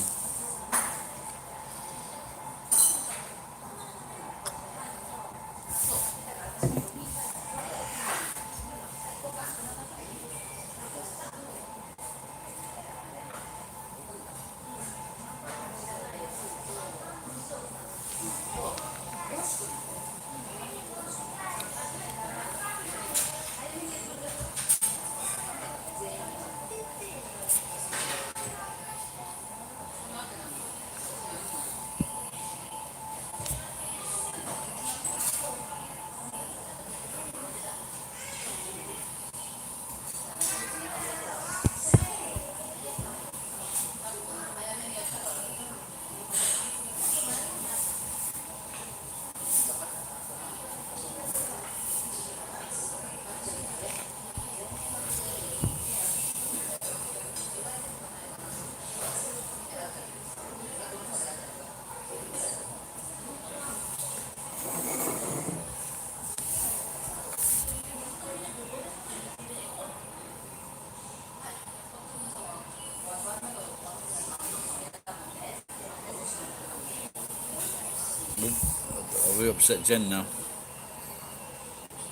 We upset Jen now.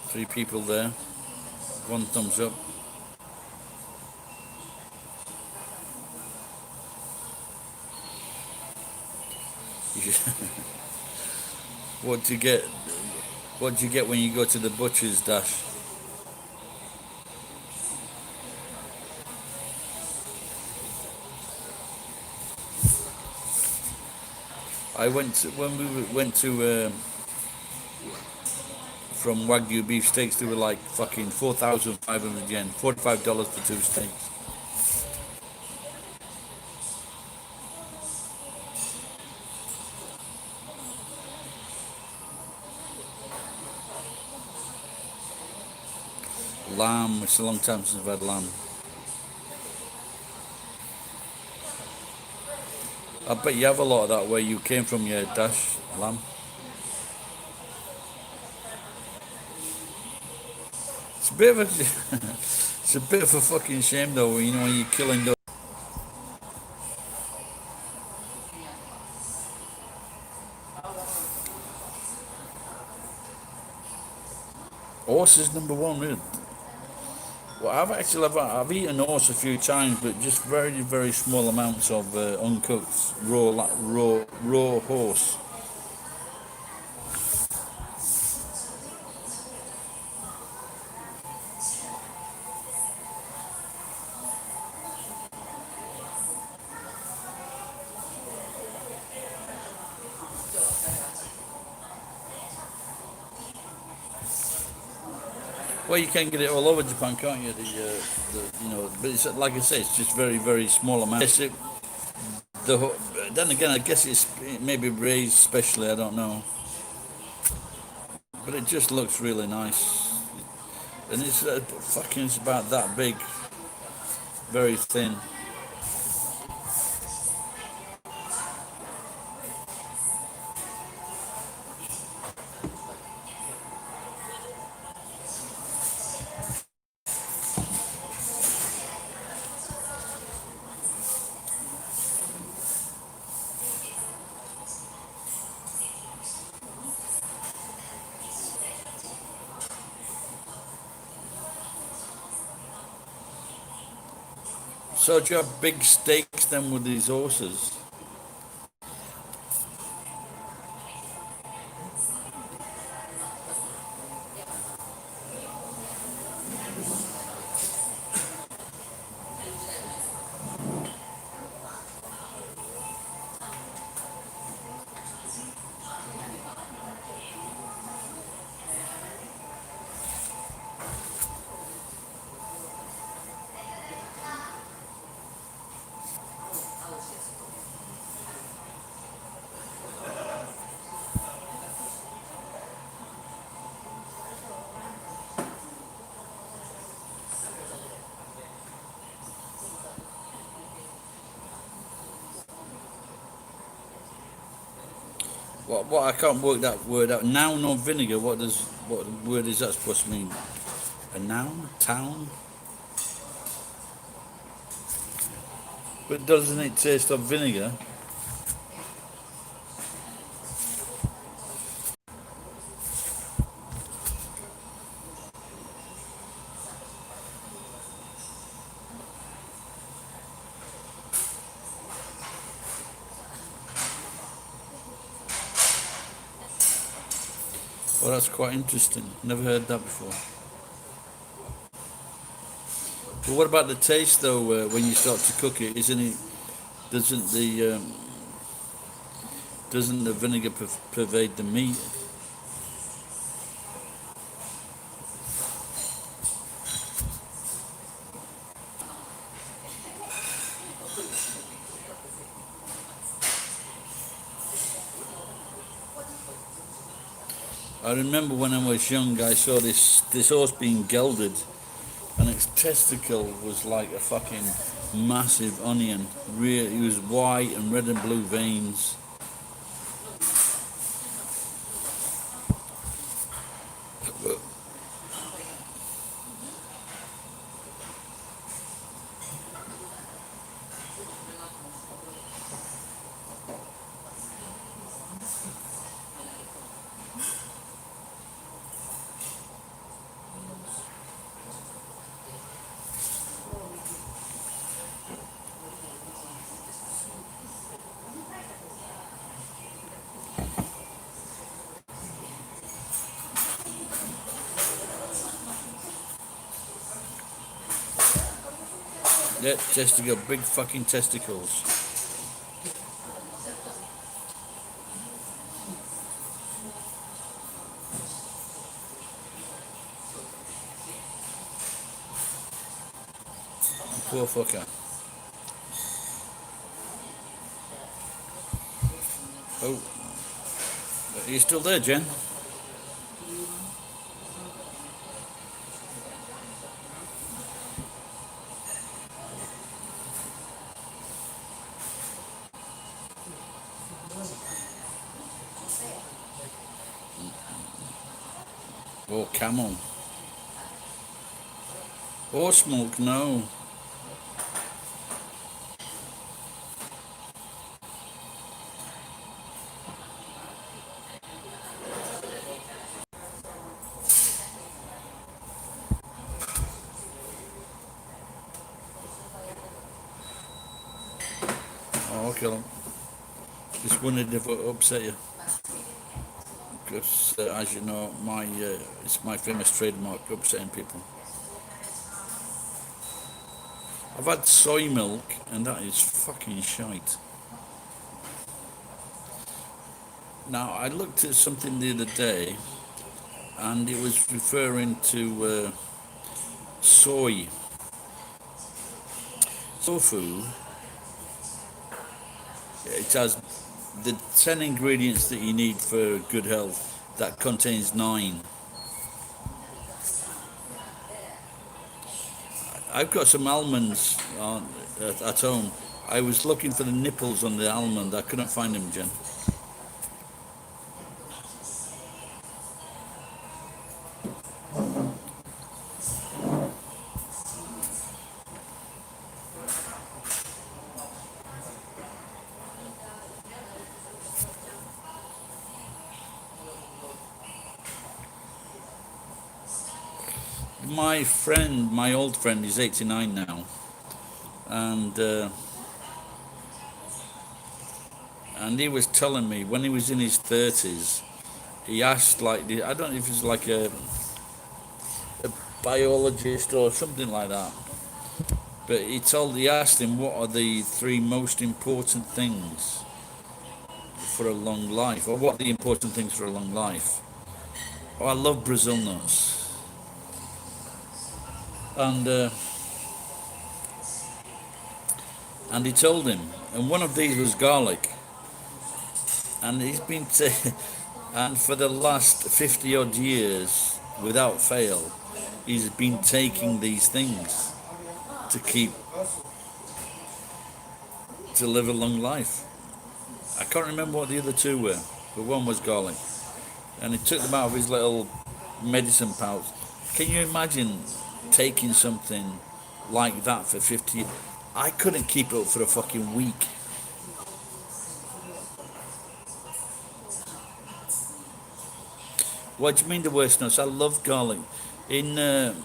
3 people there. 1 thumbs up. What do you get? What do you get when you go to the butcher's, Dash? I went to, when we went to from Wagyu beef steaks. They were like fucking 4,500 yen, $45 for 2 steaks. Lamb. It's a long time since I've had lamb. I bet you have a lot of that where you came from, your Dash lamb. It's a bit of a, it's a bit of a fucking shame though. You know when you're killing those. Horse is number one, really. Well, I've eaten horse a few times, but just very small amounts of uncooked raw horse. Well, you can get it all over Japan, can't you? But it's like I say, it's just very small amounts. Then again, I guess it may be raised specially. I don't know, but it just looks really nice, and it's about that big, very thin. So do you have big steaks then with these horses? What I can't work that word out. Noun or vinegar? What word is that supposed to mean? A noun? Town? But doesn't it taste of vinegar? Well, that's quite interesting. Never heard that before. But what about the taste though? When you start to cook it, isn't it? Doesn't the doesn't the vinegar pervade the meat? I remember when I was young, I saw this horse being gelded, and its testicle was like a fucking massive onion. Really, it was white and red and blue veins. Yeah, testicle, big fucking testicles. Poor fucker. Oh, are you still there, Jen? Oh, camel. Horse milk, no. Okay, just wondered if it upset you, because as you know, my it's my famous trademark, upsetting people. I've had soy milk, and that is fucking shite. Now, I looked at something the other day, and it was referring to soy. Tofu, it has the 10 ingredients that you need for good health. That contains 9. I've got some almonds at home. I was looking for the nipples on the almond. I couldn't find them, Jen. My friend, my old friend, is 89 now, and he was telling me when he was in his 30s, he asked I don't know if it's like a biologist or something like that, but he asked him what are the 3 most important things for a long life, or what are the important things for a long life. Oh, I love Brazil nuts, and he told him, and one of these was garlic, and he's been and for the last 50 odd years, without fail, he's been taking these things to live a long life. I can't remember what the other 2 were, but one was garlic, and he took them out of his little medicine pouch. Can you imagine taking something like that for 50 years? I couldn't keep it up for a fucking week. What do you mean the worst nuts? I love garlic. At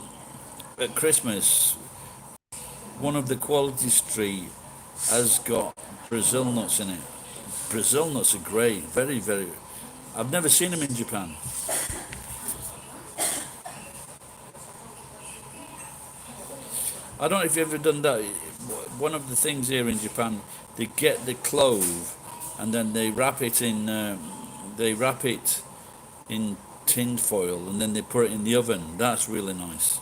Christmas, one of the Quality Street has got Brazil nuts in it. Brazil nuts are great, very, very. I've never seen them in Japan. I don't know if you've ever done that. One of the things here in Japan, they get the clove, and then they wrap it in tin foil, and then they put it in the oven. That's really nice.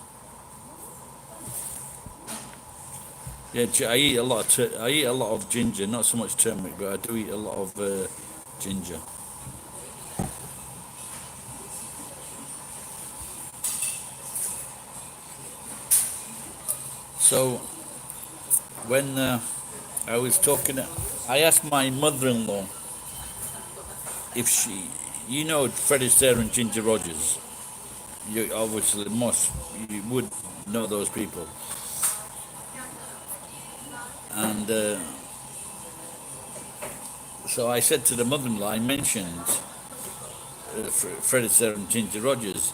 Yeah, I eat a lot of ginger, not so much turmeric, but I do eat a lot of ginger. So when I was talking, I asked my mother-in-law if you know Fred Astaire and Ginger Rogers. You obviously you would know those people. And so I said to the mother-in-law, I mentioned Fred Astaire and Ginger Rogers,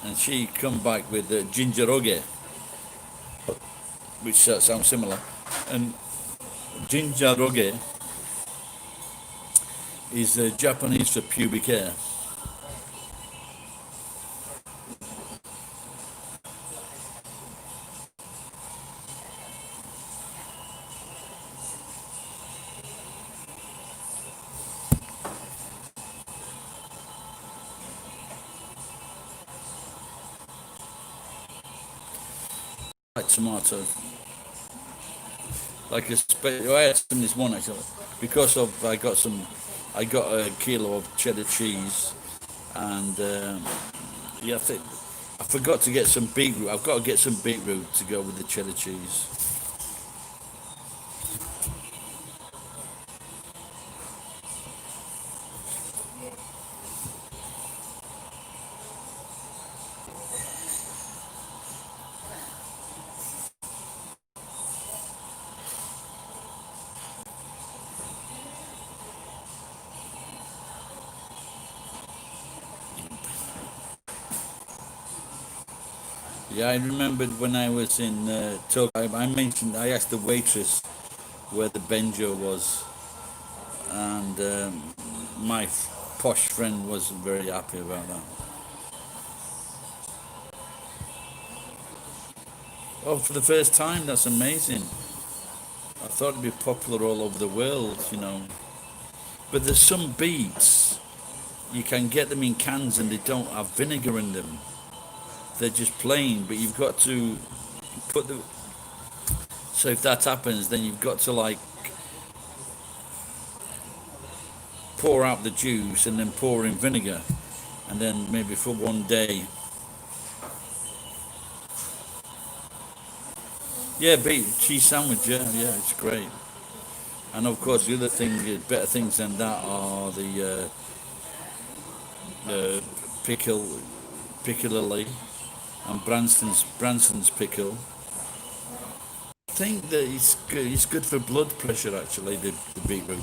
and she come back with Ginger Oge, which sounds similar. And Ginger Oge is Japanese for pubic hair. Like tomatoes. I had some this morning actually, because of I got a kilo of cheddar cheese, and yeah, I forgot to get some beetroot. I've got to get some beetroot to go with the cheddar cheese. Yeah, I remembered when I was in Tokyo. I asked the waitress where the Benjo was, and my posh friend wasn't very happy about that. Oh, for the first time, that's amazing. I thought it'd be popular all over the world, you know. But there's some beets, you can get them in cans and they don't have vinegar in them. They're just plain, but you've got to put the. So if that happens, then you've got to like pour out the juice and then pour in vinegar, and then maybe for one day. Yeah, beet cheese sandwich. Yeah, yeah, it's great. And of course, the other thing, better things than that are the piccalilli and Branston's pickle. I think that it's good. It's good for blood pressure. Actually, the beetroot.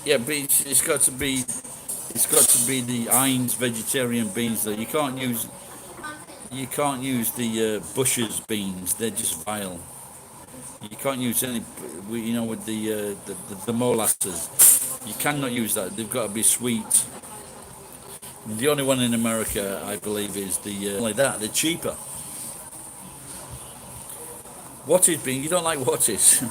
Yeah, but it's got to be the Heinz vegetarian beans. Though you can't use the Bush's beans. They're just vile. You can't use any, you know, with the molasses. You cannot use that. They've got to be sweet. The only one in America, I believe, is the like that. They're cheaper. What is bean? You don't like what is?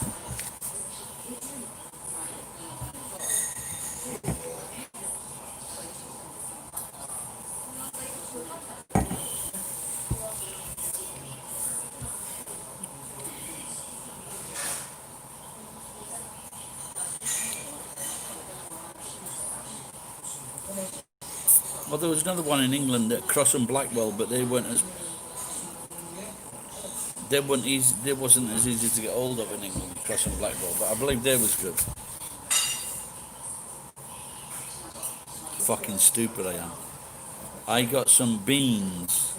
Well, there was another one in England at Cross and Blackwell, but they weren't easy. They wasn't as easy to get hold of in England, Cross and Blackwell. But I believe they was good. Fucking stupid I am. I got some beans,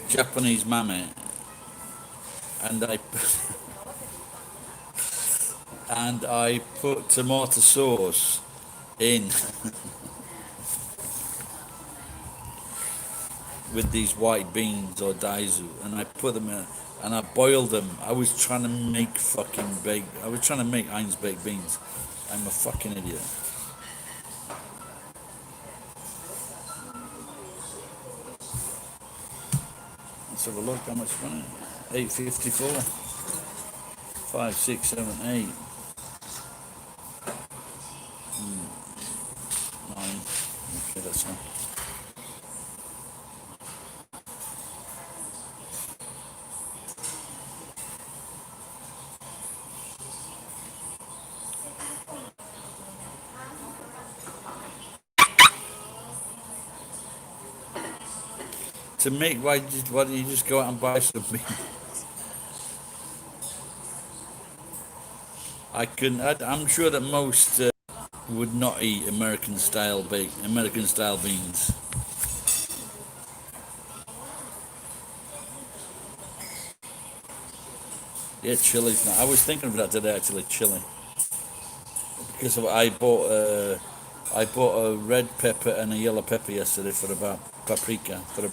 Japanese mammy, and I and I put tomato sauce in with these white beans or daizu, and I put them in and I boiled them. I was trying to make I was trying to make Heinz baked beans. I'm a fucking idiot. Let's have a look. How much money? 854. 5, 6, 7, 8, 9. Okay, that's all. To make, why don't you just go out and buy some beans? I'm sure that most would not eat American style beans. Yeah, chili's not. I was thinking of that today actually, chili, because I bought a red pepper and a yellow pepper yesterday for about paprika for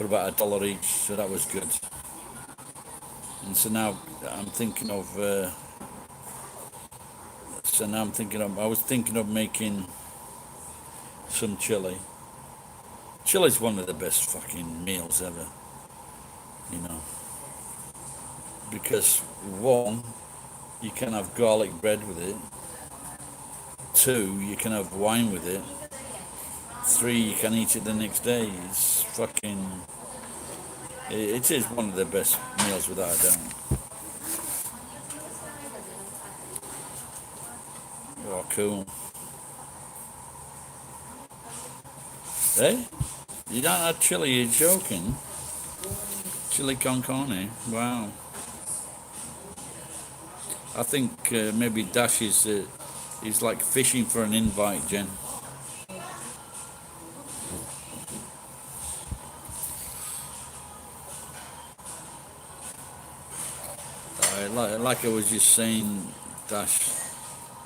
about $1 each, so that was good. And so now I'm thinking of. So now I'm thinking of. I was thinking of making some chili. Chili's one of the best fucking meals ever, you know. Because one, you can have garlic bread with it. Two, you can have wine with it. Three, you can eat it the next day. It's fucking. It is one of the best meals without a doubt. Oh, cool. Hey, you don't have chili? You're joking? Chili con carne. Wow. I think maybe Dash is like fishing for an invite, Jen. Like I was just saying, Dash,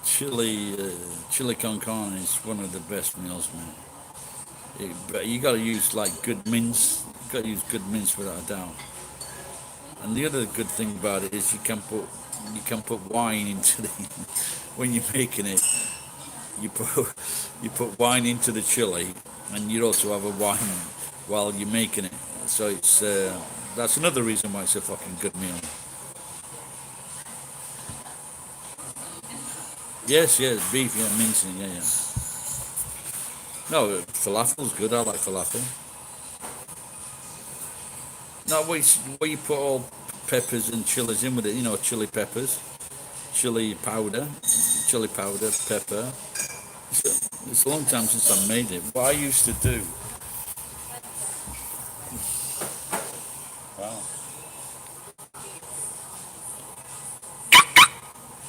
chili con carne is one of the best meals, man. But you got to use like good mince. You got to use good mince without a doubt. And the other good thing about it is you can put wine into the when you're making it. You put you put wine into the chili, and you also have a wine while you're making it. So it's that's another reason why it's a fucking good meal. Yes, yes, beef, yeah, mincing, yeah, yeah. No, falafel's good. I like falafel. No, where you put all peppers and chilies in with it. You know, chili peppers, chili powder, pepper. It's a long time since I made it. What I used to do, wow.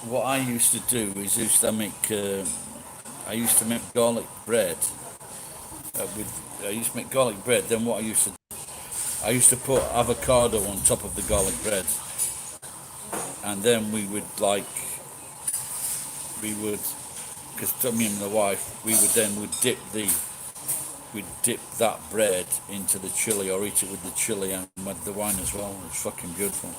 What I used to do is I used to make garlic bread I used to make garlic bread. Then I used to put avocado on top of the garlic bread, and then we would, because me and my wife, we'd dip that bread into the chili or eat it with the chili and with the wine as well. It's fucking beautiful.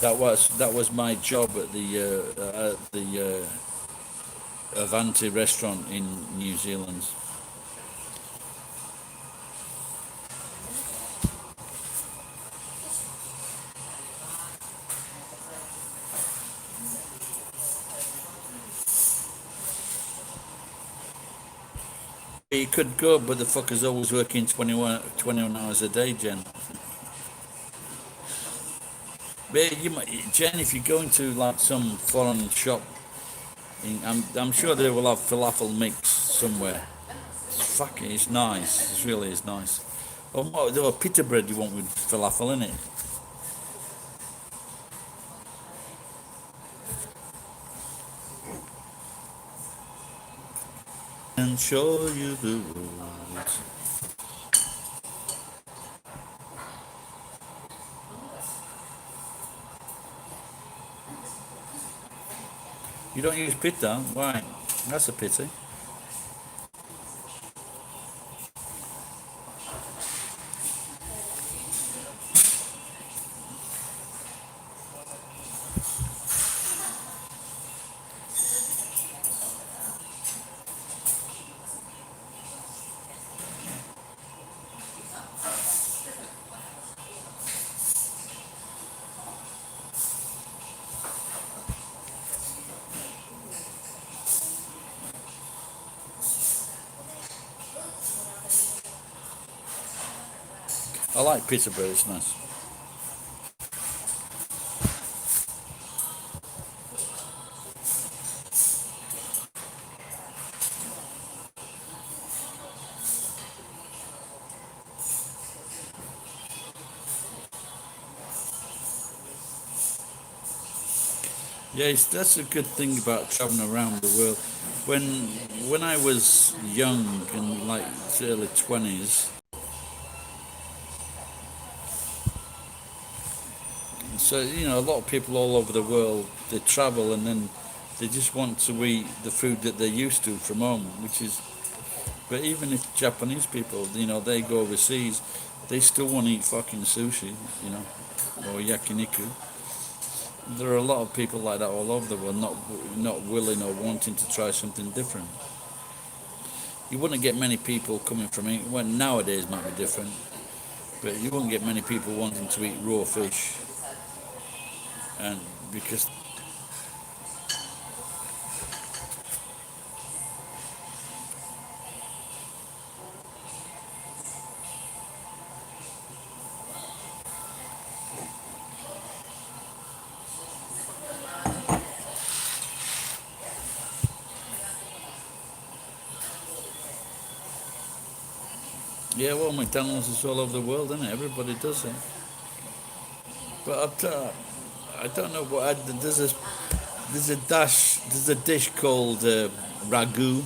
That was my job at the Avanti restaurant in New Zealand. You could go, but the fucker's always working 21 hours a day, Jen. But Jen, if you go into like some foreign shop, I'm sure they will have falafel mix somewhere. It's nice. It really is nice. Or pita bread you want with falafel in it. And show you the road. You don't use pita? Why? That's a pity. I like pita bread, it's nice. Yeah, that's a good thing about traveling around the world. When when I was young, in like early 20s, so a lot of people all over the world, they travel and then they just want to eat the food that they're used to from home, which is. But even if Japanese people, they go overseas, they still want to eat fucking sushi, or yakiniku. There are a lot of people like that all over the world, not willing or wanting to try something different. You wouldn't get many people coming from England. Well, nowadays might be different, but you wouldn't get many people wanting to eat raw fish, and because yeah, well, McDonald's is all over the world, isn't it? Everybody does it. But I don't know what there's a dish called ragu,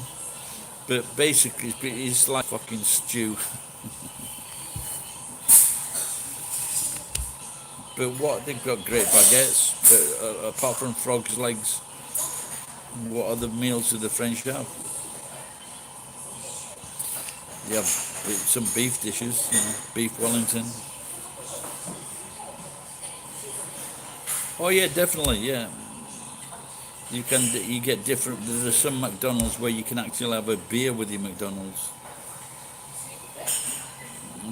but basically it's like fucking stew. But what, they've got great baguettes, but apart from frog's legs, what other meals do the French have? You have some beef dishes, beef Wellington. Oh yeah, definitely, yeah. You get different. There's some McDonald's where you can actually have a beer with your McDonald's.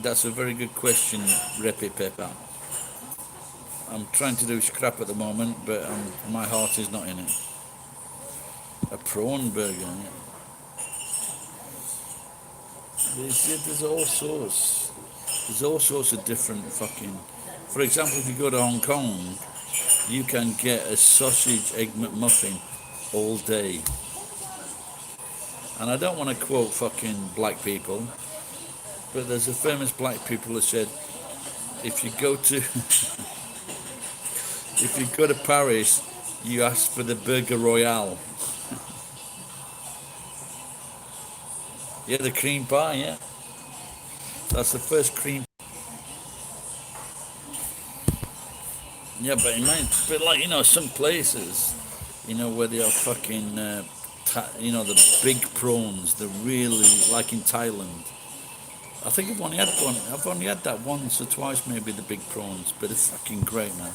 That's a very good question, Repe Pepper. I'm trying to do scrap at the moment, but my heart is not in it. A prawn burger. Yeah. There's all sorts. There's all sorts of different fucking. For example, if you go to Hong Kong, you can get a sausage egg McMuffin all day. And I don't want to quote fucking black people, but there's a famous black people that said, if you go to if you go to Paris, you ask for the Burger Royale. Yeah, the cream pie, yeah. That's the first cream. Yeah, but like, some places, where they have fucking, the big prawns, the really, like in Thailand. I think I've only had one. I've only had that once or twice, maybe, the big prawns, but it's fucking great, man.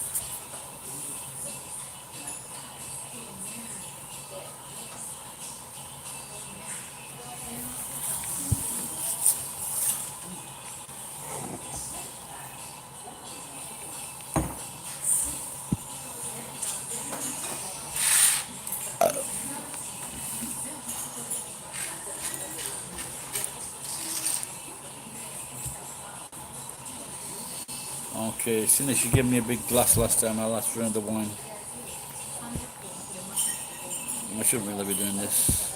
Okay, as soon as you gave me a big glass last time, I'll ask for another wine. I shouldn't really be doing this.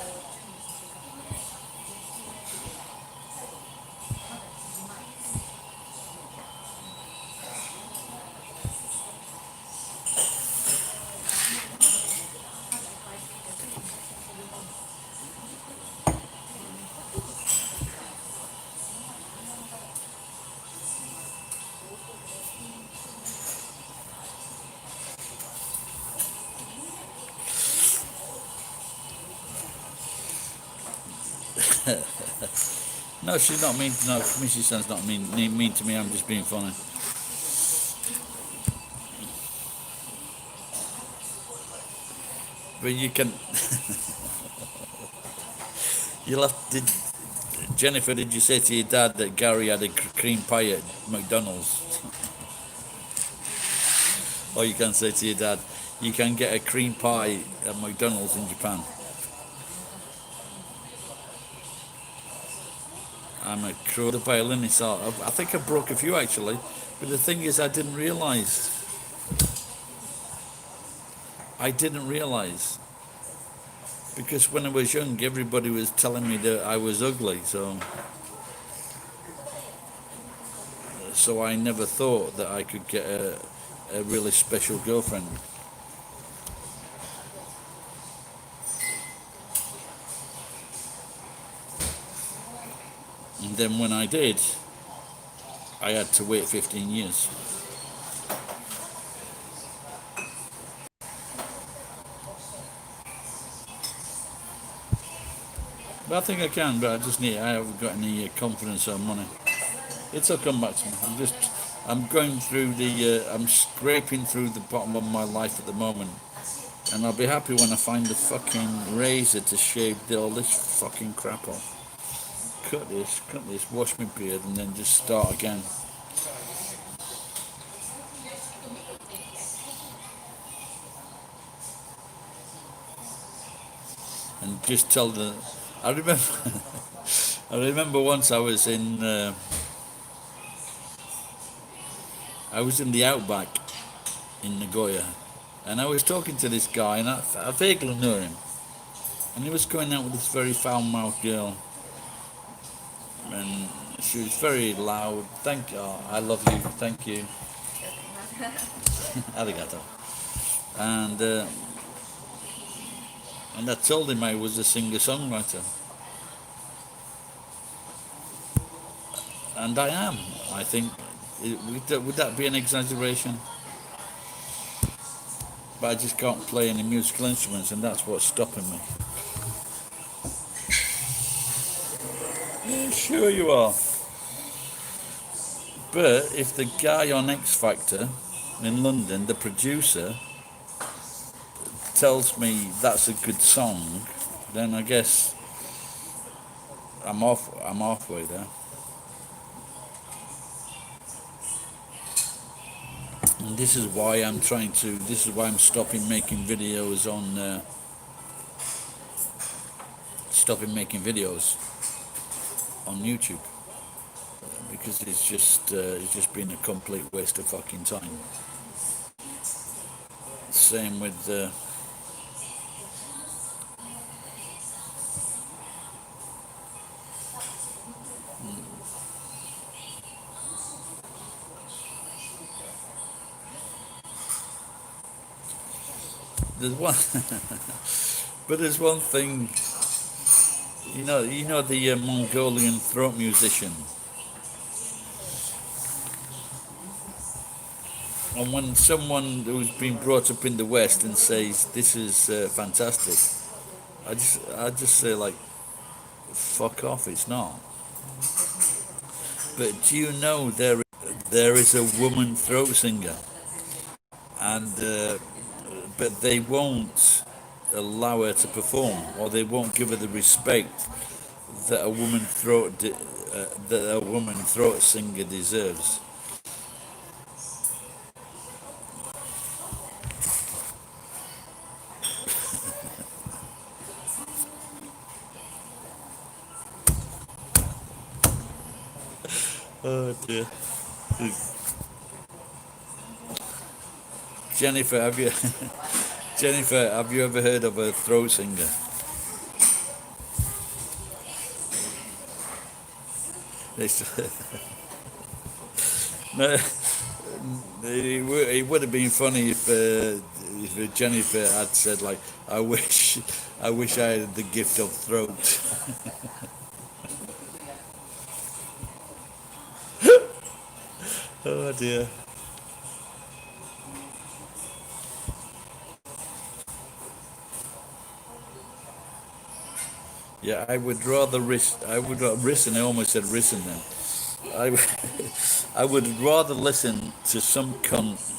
No, she's not mean. No, Mrs. Sun's not mean to me. I'm just being funny. But you can. You'll have. Jennifer, did you say to your dad that Gary had a cream pie at McDonald's? Or you can say to your dad, you can get a cream pie at McDonald's in Japan. I'm a crow, the violinist. I think I broke a few actually, but the thing is, I didn't realise. Because when I was young, everybody was telling me that I was ugly, so I never thought that I could get a really special girlfriend. And then when I did, I had to wait 15 years. But I think I can, but I haven't got any confidence or money. It'll come back to me. I'm going through I'm scraping through the bottom of my life at the moment. And I'll be happy when I find the fucking razor to shave all this fucking crap off. Cut this, wash my beard, and then just start again. And just tell I remember, I remember once I was in the outback in Nagoya, and I was talking to this guy, and I vaguely knew him, and he was going out with this very foul-mouthed girl, and she was very loud. Thank you, I love you, thank you, arigato, and I told him I was a singer-songwriter, and I am. I think would that be an exaggeration? but I just can't play any musical instruments, and that's what's stopping me. Yeah, sure you are. But if the guy on X Factor in London, the producer, tells me that's a good song, then I guess I'm off. I'm halfway there. And this is why I'm trying to. This is why I'm stopping making videos on. Stopping making videos on YouTube because it's just been a complete waste of fucking time. Same with there's one, but there's one thing. You know the Mongolian throat musician. And when someone who's been brought up in the West and says this is fantastic, I just say like, fuck off, it's not. But do you know there is a woman throat singer, and but they won't allow her to perform, or they won't give her the respect that a woman throat singer deserves. Oh dear. Jennifer, have you Jennifer, have you ever heard of a throat singer? It's, no, it would have been funny if Jennifer had said like, I wish I had the gift of throat. Oh dear. Yeah, I would rather risk. I would listen. I almost said listen then. I, I would rather listen to some cunt.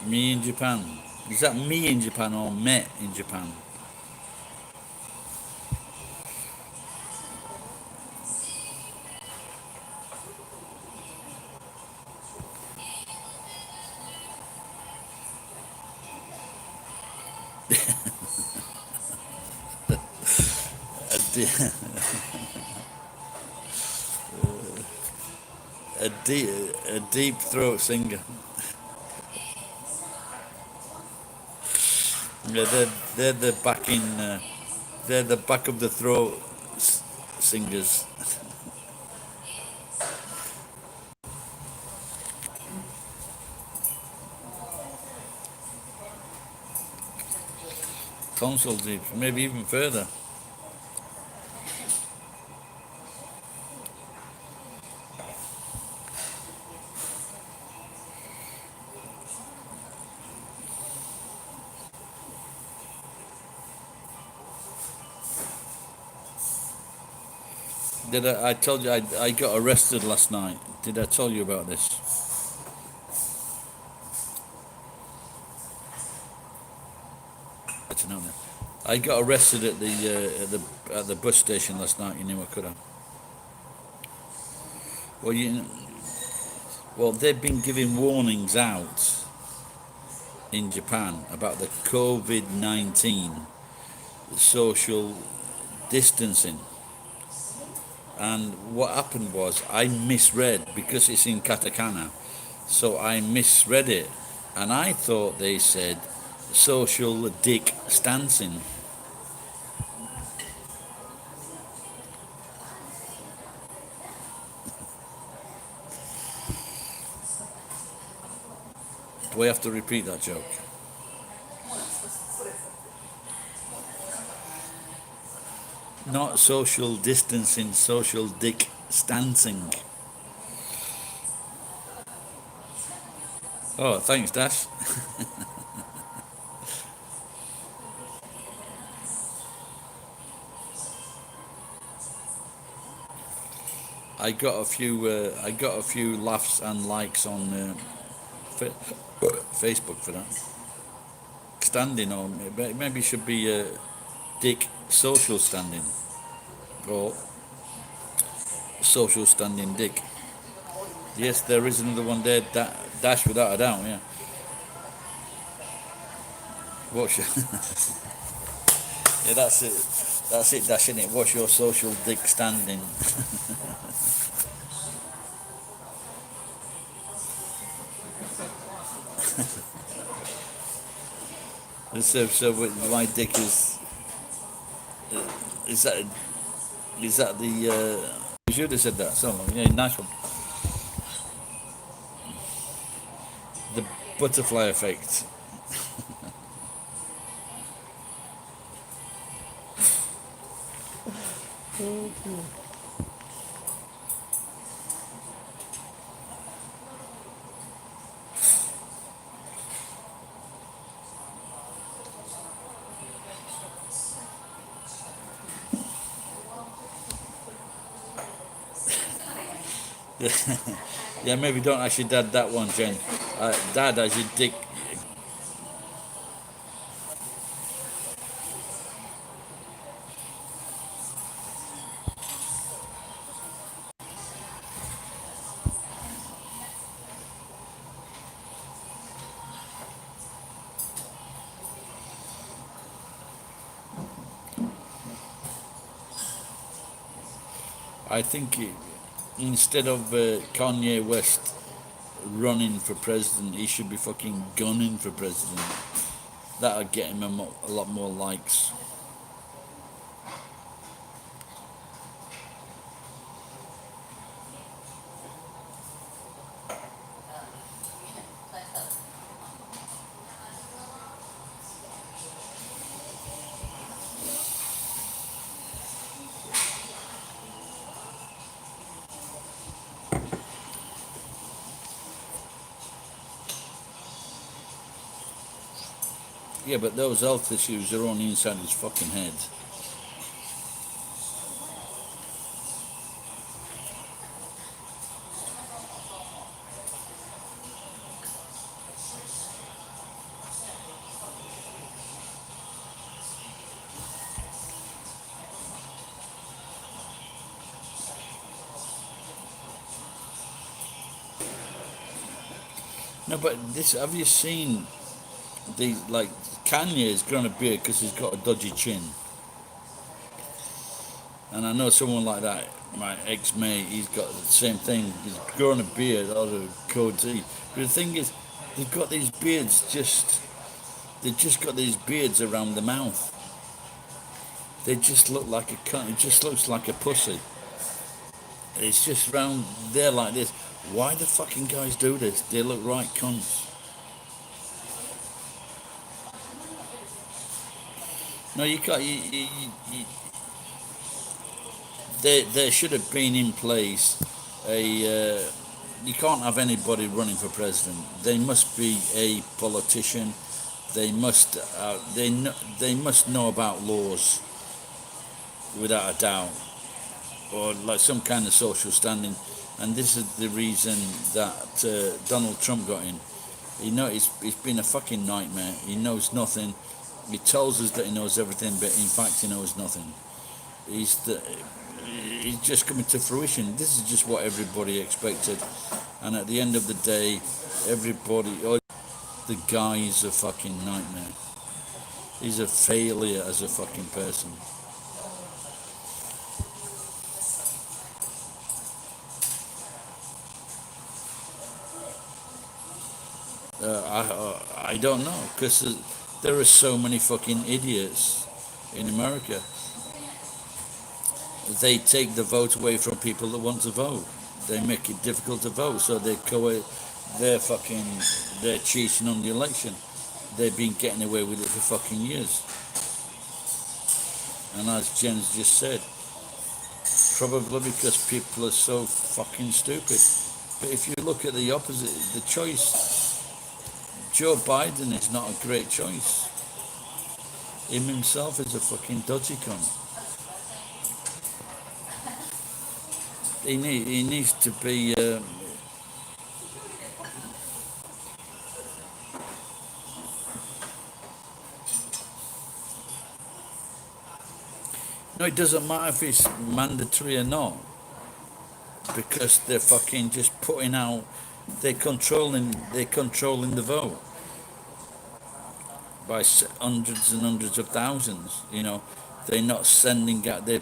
Me in Japan. Is that me in Japan or met in Japan? A, de- a deep throat singer. Yeah, they're the backing. They're the back of the throat singers. Tonsil deep, maybe even further. I told you I got arrested last night? Did I tell you about this? I don't know. I got arrested at the bus station last night in Iwakura. Well, they've been giving warnings out in Japan about the COVID-19 social distancing. And what happened was I misread because it's in katakana, so I misread it, and I thought they said social dick stancing. Do I have to repeat that joke? Not social distancing, social dick stancing. Oh, thanks, Dash. I got a few laughs and likes on Facebook for that. Standing on maybe it should be dick social standing or social standing dick. Yes, there is another one there. Dash without a doubt. Yeah. What's your, yeah, that's it. That's it, Dash, isn't it? What's your social dick standing? So my dick is that is that the you should have said that. So yeah, nice one. The butterfly effect. Yeah, maybe don't actually dad that one, Jen. Dad, as your dick. I think instead of Kanye West running for president, he should be fucking gunning for president. That'll get him a lot more likes. Yeah, but those health issues are only inside his fucking head. No, but this have you seen the like Kanye has grown a beard because he's got a dodgy chin, and I know someone like that, my ex-mate, he's got the same thing. He's grown a beard out of goatee. But the thing is, they've got these beards they've just got these beards around the mouth. They just look like a cunt. It just looks like a pussy. It's just round there like this. Why the fucking guys do this? They look right cunts. No, you can't. There should have been in place a. You can't have anybody running for president. They must be a politician. They must. They must know about laws without a doubt, or like some kind of social standing. And this is the reason that Donald Trump got in. It's been a fucking nightmare. He knows nothing. He tells us that he knows everything, but in fact he knows nothing. He's the, he's just coming to fruition. This is just what everybody expected, and at the end of the day, the guy is a fucking nightmare. He's a failure as a fucking person. I don't know because there are so many fucking idiots in America. They take the vote away from people that want to vote. They make it difficult to vote, so they're fucking, they're cheating on the election. They've been getting away with it for fucking years. And as Jen's just said, probably because people are so fucking stupid. But if you look at the opposite, the choice, Joe Biden is not a great choice. Him himself is a fucking dodgy cunt. He needs to be. No, it doesn't matter if it's mandatory or not, because they're fucking just putting out. They're controlling the vote by hundreds and hundreds of thousands. They're not sending out their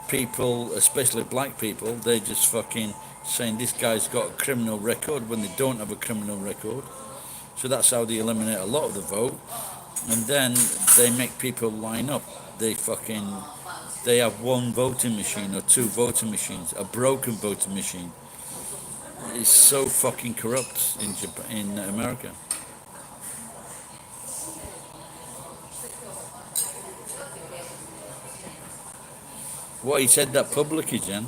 people, especially black people. They're just fucking saying this guy's got a criminal record when they don't have a criminal record. So that's how they eliminate a lot of the vote. And then they make people line up. They have one voting machine or two voting machines, a broken voting machine. It's so fucking corrupt in Japan, in America. What, he said that publicly, Jen?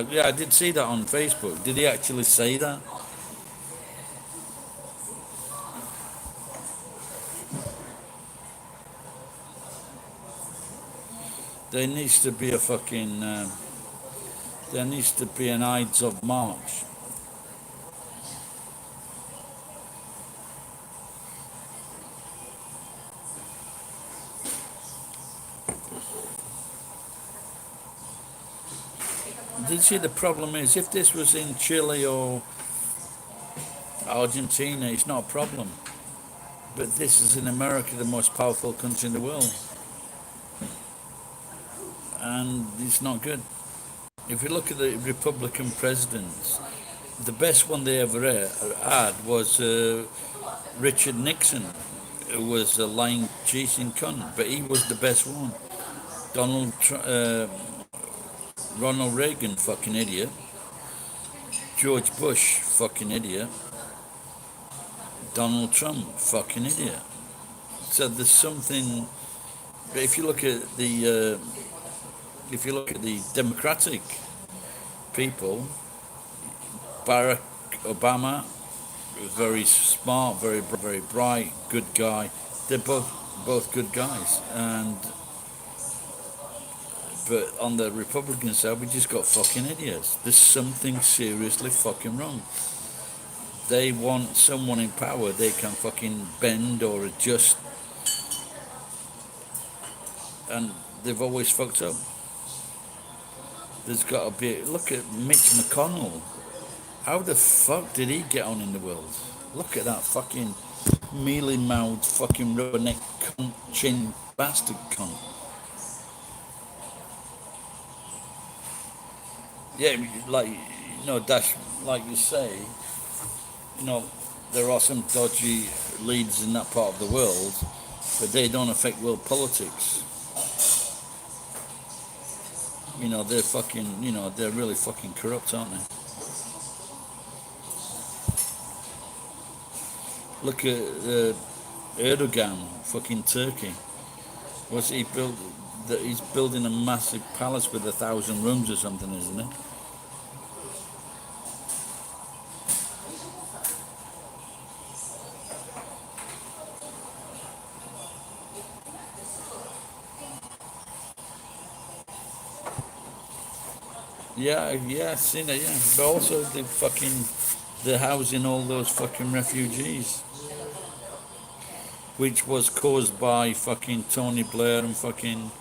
Yeah, I did see that on Facebook. Did he actually say that? There needs to be a fucking. There needs to be an Ides of March. Did you see the problem is if this was in Chile or Argentina, it's not a problem. But this is in America, the most powerful country in the world, and it's not good. If you look at the Republican presidents, the best one they ever had was Richard Nixon, who was a lying, cheating cunt, but he was the best one. Ronald Reagan, fucking idiot. George Bush, fucking idiot. Donald Trump, fucking idiot. So there's something. But if you look at the Democratic people, Barack Obama, very smart, very bright, good guy. They're both good guys, but on the Republican side, we just got fucking idiots. There's something seriously fucking wrong. They want someone in power they can fucking bend or adjust, and they've always fucked up. There's got to be. Look at Mitch McConnell. How the fuck did he get on in the world? Look at that fucking mealy-mouthed fucking rubberneck cunt, chin bastard cunt. Yeah, Dash, like you say, there are some dodgy leaders in that part of the world, but they don't affect world politics. They're fucking, they're really fucking corrupt, aren't they? Look at Erdogan, fucking Turkey. What's he built? He's building a massive palace with 1,000 rooms or something, isn't he? Yeah, I've seen it, yeah. But also they're housing all those fucking refugees, which was caused by fucking Tony Blair and fucking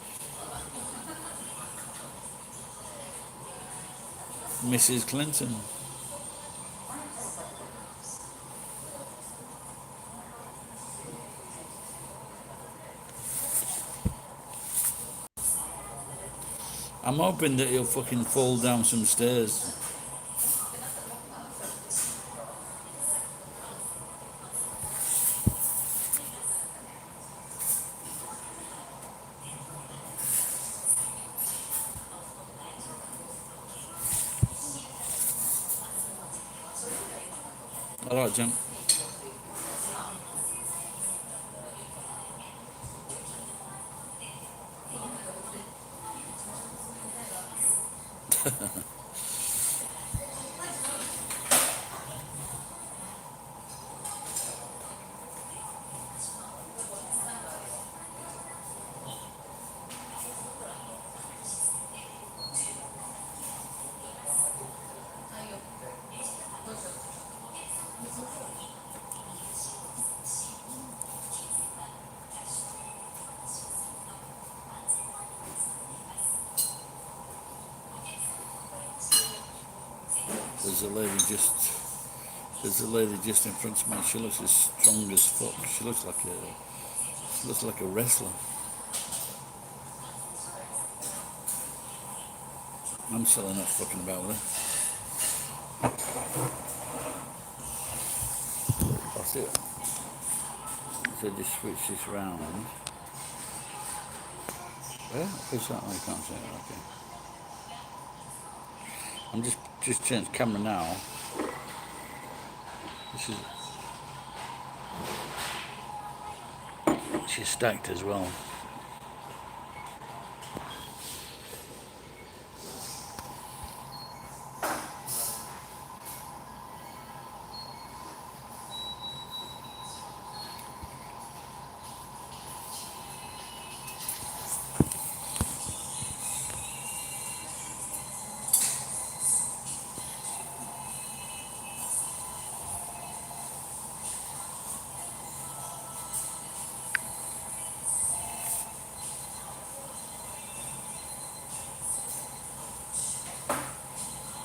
Mrs. Clinton. I'm hoping that he'll fucking fall down some stairs. All right, Jim. There's a lady just there's a lady just in front of me. She looks as strong as fuck. She looks like a wrestler. I'm still not fucking about with her. That's it. So just switch this round. Yeah, is that? I can't see it. Okay. I'm just change camera now. This is she's stacked as well.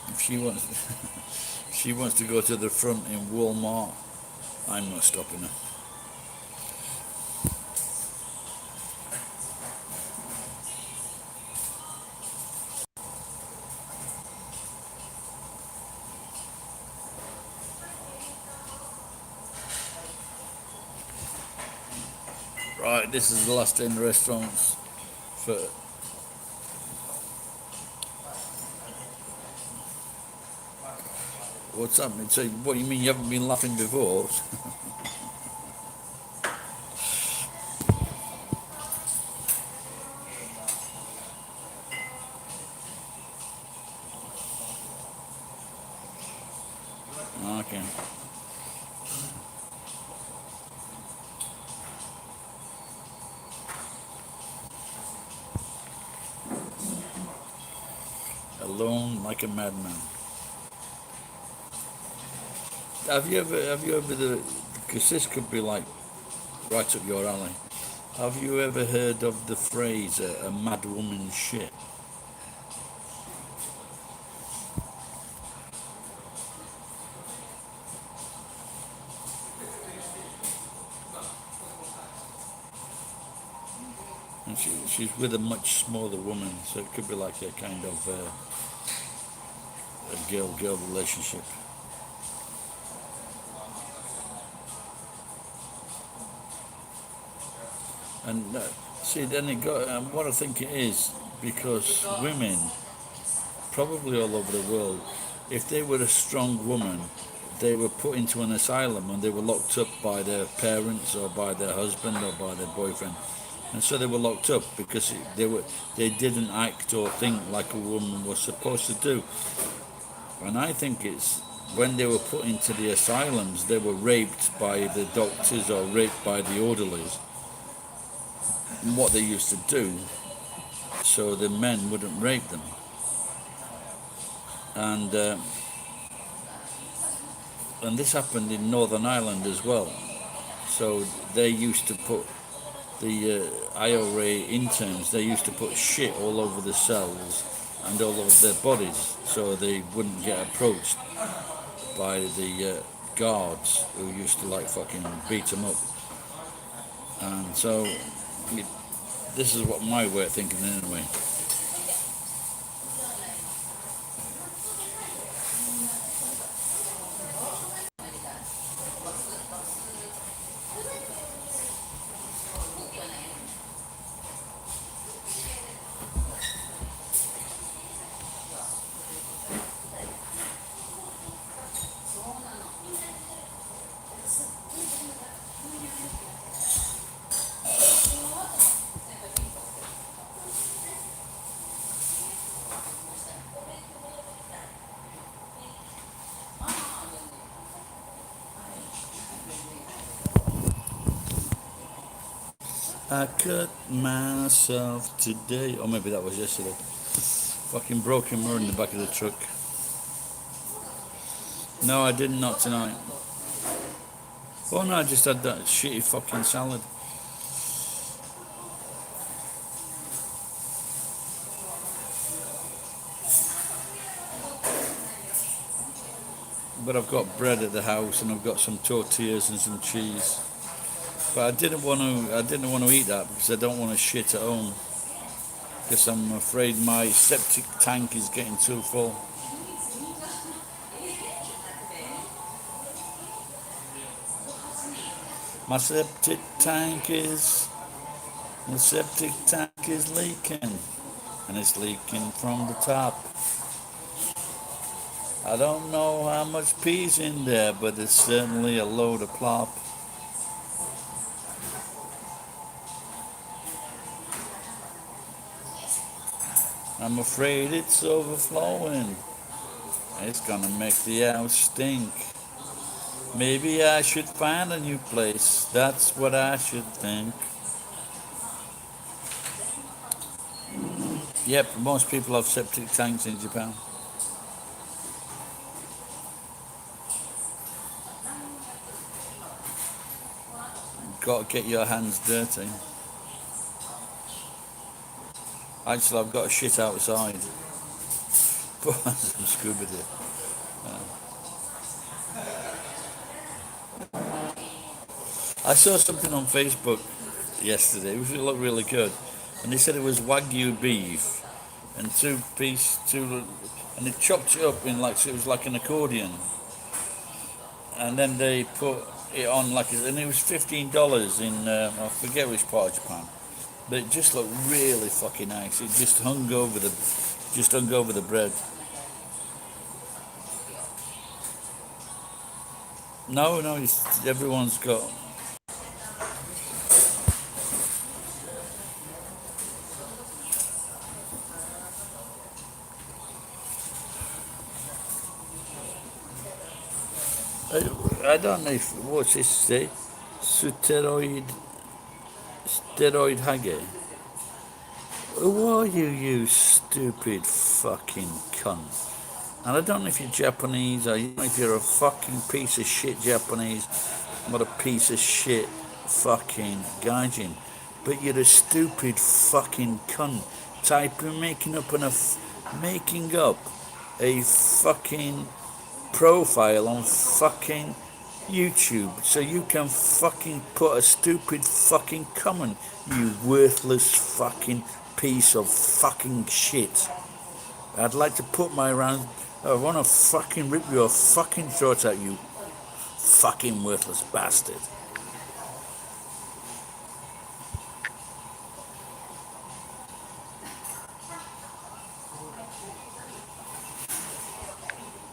If she wants she wants to go to the front in Walmart, I'm not stopping her. Right, this is the last day in the restaurants for what's happening? So what you mean you haven't been laughing before? Okay. Alone like a madman. Have you ever because this could be like right up your alley. Have you ever heard of the phrase a mad woman's shit? And she's with a much smaller woman, so it could be like a kind of a girl-girl relationship. And see, then it got what I think it is because women, probably all over the world, if they were a strong woman, they were put into an asylum and they were locked up by their parents or by their husband or by their boyfriend, and so they were locked up because they didn't act or think like a woman was supposed to do. And I think it's when they were put into the asylums, they were raped by the doctors or raped by the orderlies. And what they used to do, so the men wouldn't rape them. And and this happened in Northern Ireland as well. So they used to put the IRA interns. They used to put shit all over the cells and all over their bodies, so they wouldn't get approached by the guards who used to like fucking beat them up. And so this is what my way of thinking anyway. I cut myself today. Or maybe that was yesterday. Fucking broken mirror in the back of the truck. No, I didn't, not tonight. Oh no, I just had that shitty fucking salad. But I've got bread at the house and I've got some tortillas and some cheese. But I didn't want to eat that because I don't want to shit at home. Because I'm afraid my septic tank is getting too full. My septic tank is the septic tank is leaking, and it's leaking from the top. I don't know how much pee's in there, but it's certainly a load of plop. I'm afraid it's overflowing. It's gonna make the house stink. Maybe I should find a new place. That's what I should think. Yep, most people have septic tanks in Japan. Got to get your hands dirty. Actually, I've got a shit outside. But I'm scuba dip. I saw something on Facebook yesterday, which looked really good, and they said it was Wagyu beef and and they chopped it up in like so it was like an accordion, and then they put it on and it was $15 in I forget which part of Japan, but it just looked really fucking nice. It just hung over the bread. No, no, everyone's got. I don't know if what's this say, steroid hage. Who are you, you stupid fucking cunt? And I don't know if you're Japanese or if you're a fucking piece of shit Japanese, not a piece of shit fucking gaijin, but you're a stupid fucking cunt. Making up a fucking profile on fucking YouTube so you can fucking put a stupid fucking comment, you worthless fucking piece of fucking shit. I'd like to put my round. I want to fucking rip your fucking throat out, you fucking worthless bastard.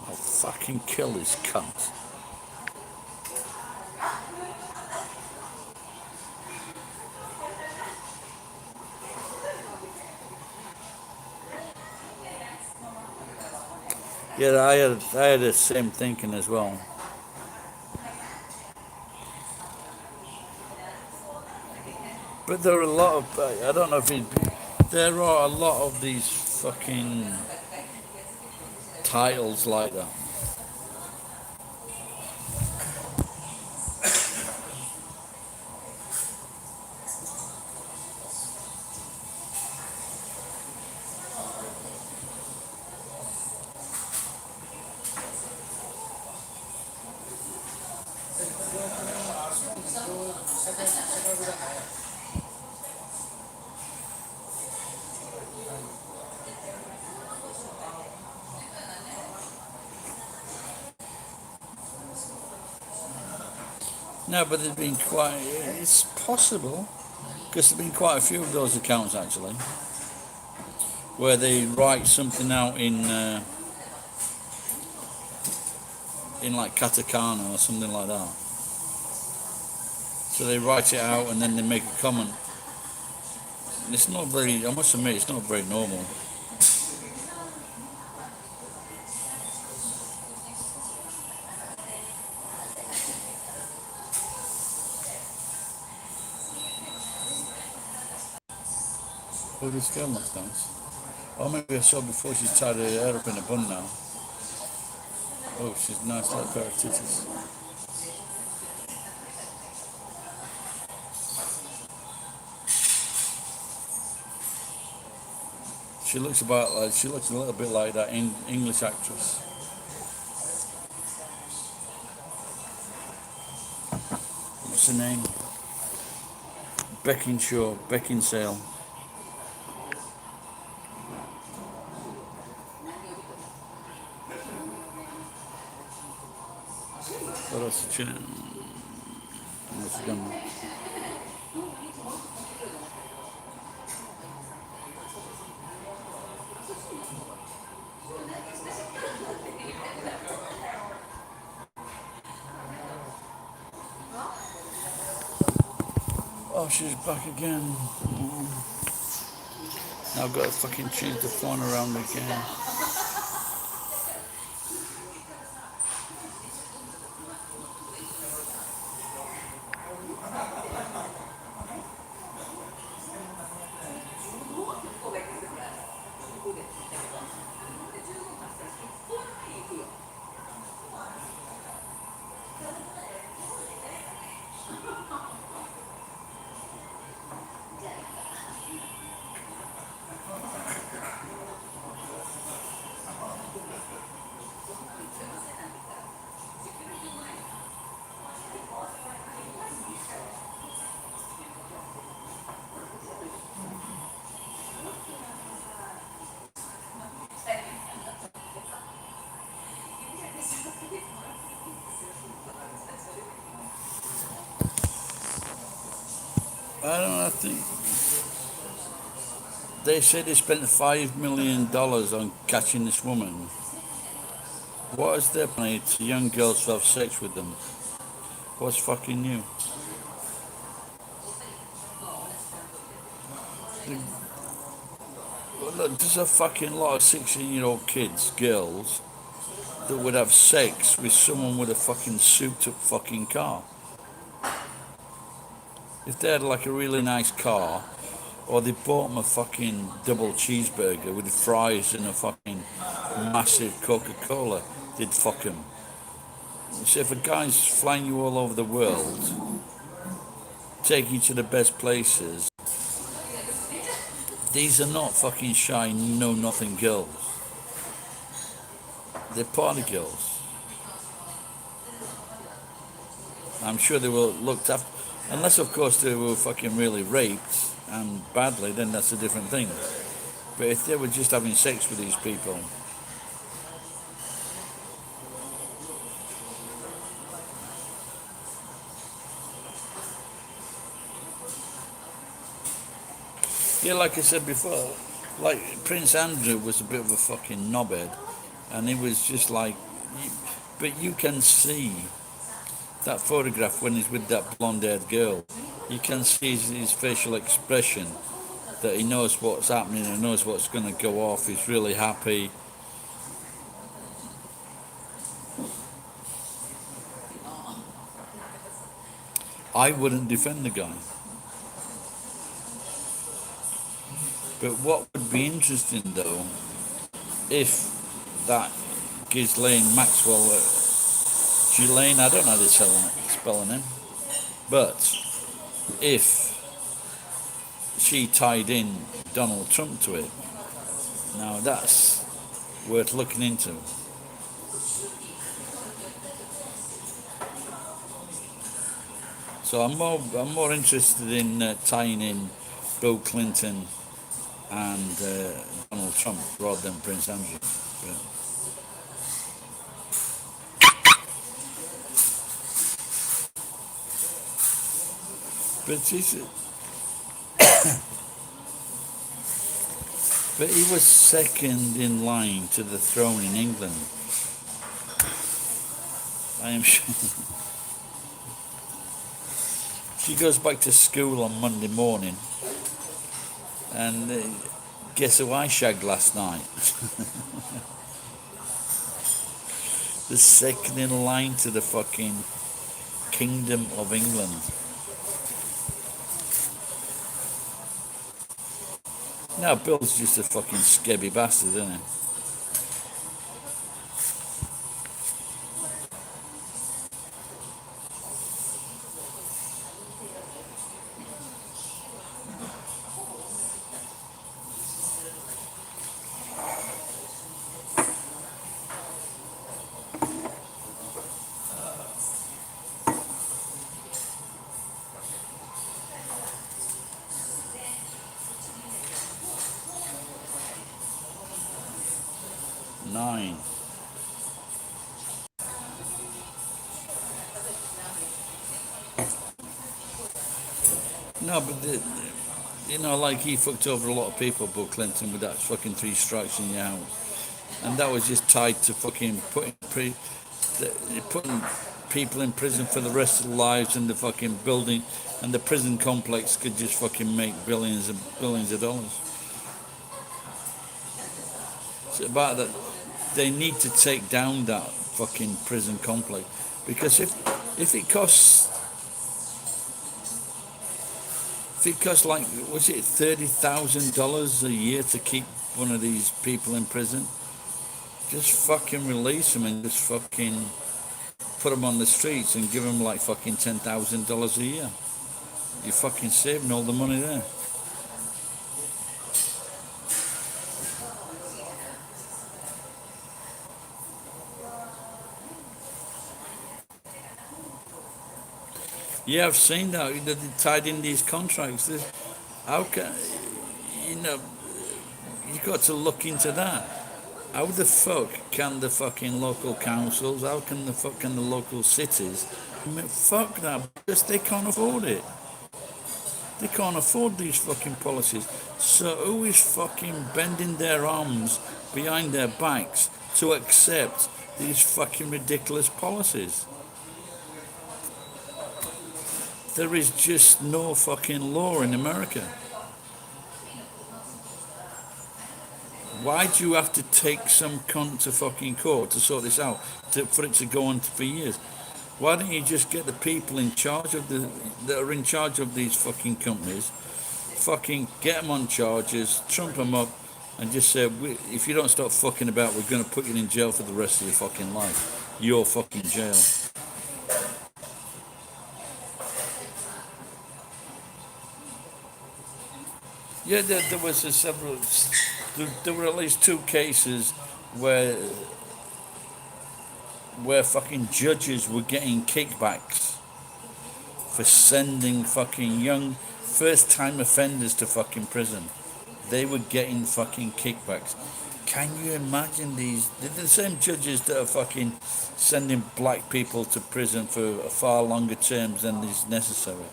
I'll fucking kill this cunt. Yeah, I had the same thinking as well. But there are a lot of, I don't know if there are a lot of these fucking titles like that. No, but it's possible, because there's been quite a few of those accounts actually, where they write something out in like katakana or something like that. So they write it out and then they make a comment. And it's not very, I must admit, it's not very normal. Oh, this girl looks nice. Oh, maybe I saw before she tied her hair up in a bun now. Oh, she's a nice little pair of titties. She looks about like, she looks a little bit like that English actress. What's her name? Beckinsale. What else? What's she done? Oh, she's back again. Now I've got to fucking change the phone around again. I don't know, I think they said they spent $5 million on catching this woman. What is their plan to young girls to have sex with them? What's fucking new? Look, there's a fucking lot of 16-year-old kids, girls, that would have sex with someone with a fucking souped up fucking car. If they had like a really nice car, or they bought them a fucking double cheeseburger with fries and a fucking massive Coca-Cola, they'd fuck him. So if a guy's flying you all over the world, taking you to the best places, these are not fucking shy, know-nothing girls. They're party girls. I'm sure they were looked after. Unless, of course, they were fucking really raped and badly, then that's a different thing. But if they were just having sex with these people, yeah, like I said before, like Prince Andrew was a bit of a fucking knobhead, and he was just like, but you can see that photograph when he's with that blonde-haired girl. You can see his facial expression that he knows what's happening and knows what's going to go off. He's really happy. I wouldn't defend the guy. But what would be interesting though, if that Ghislaine Maxwell, Ghislaine, I don't know how to spell her name, but if she tied in Donald Trump to it, now that's worth looking into. So I'm more interested in tying in Bill Clinton and Donald Trump rather than Prince Andrew. But he was second in line to the throne in England. I am sure. She goes back to school on Monday morning, and guess who I shagged last night? The second in line to the fucking Kingdom of England. Now Bill's just a fucking scabby bastard, isn't he? Nine. No, but you know, like he fucked over a lot of people, Bill Clinton, with that fucking 3 strikes in your house, and that was just tied to fucking putting people in prison for the rest of their lives, and the fucking building and the prison complex could just fucking make billions and billions of dollars. It's about that they need to take down that fucking prison complex, because if it costs like, was it $30,000 a year to keep one of these people in prison? Just fucking release them and just fucking put them on the streets and give them like fucking $10,000 a year. You're fucking saving all the money there. Yeah, I've seen that. They're tied in these contracts. How can, you know, you got to look into that. How the fuck can the fucking local councils, how can the fucking the local cities, I mean, fuck that, because they can't afford it. They can't afford these fucking policies. So who is fucking bending their arms behind their backs to accept these fucking ridiculous policies? There is just no fucking law in America. Why do you have to take some cunt to fucking court to sort this out, for it to go on for years? Why don't you just get the people in charge of that are in charge of these fucking companies, fucking get them on charges, trump them up, and just say, if you don't stop fucking about, we're going to put you in jail for the rest of your fucking life. Your fucking jail. Yeah, there was several. There were at least 2 cases where fucking judges were getting kickbacks for sending fucking young first-time offenders to fucking prison. They were getting fucking kickbacks. Can you imagine these? They're the same judges that are fucking sending black people to prison for far longer terms than is necessary.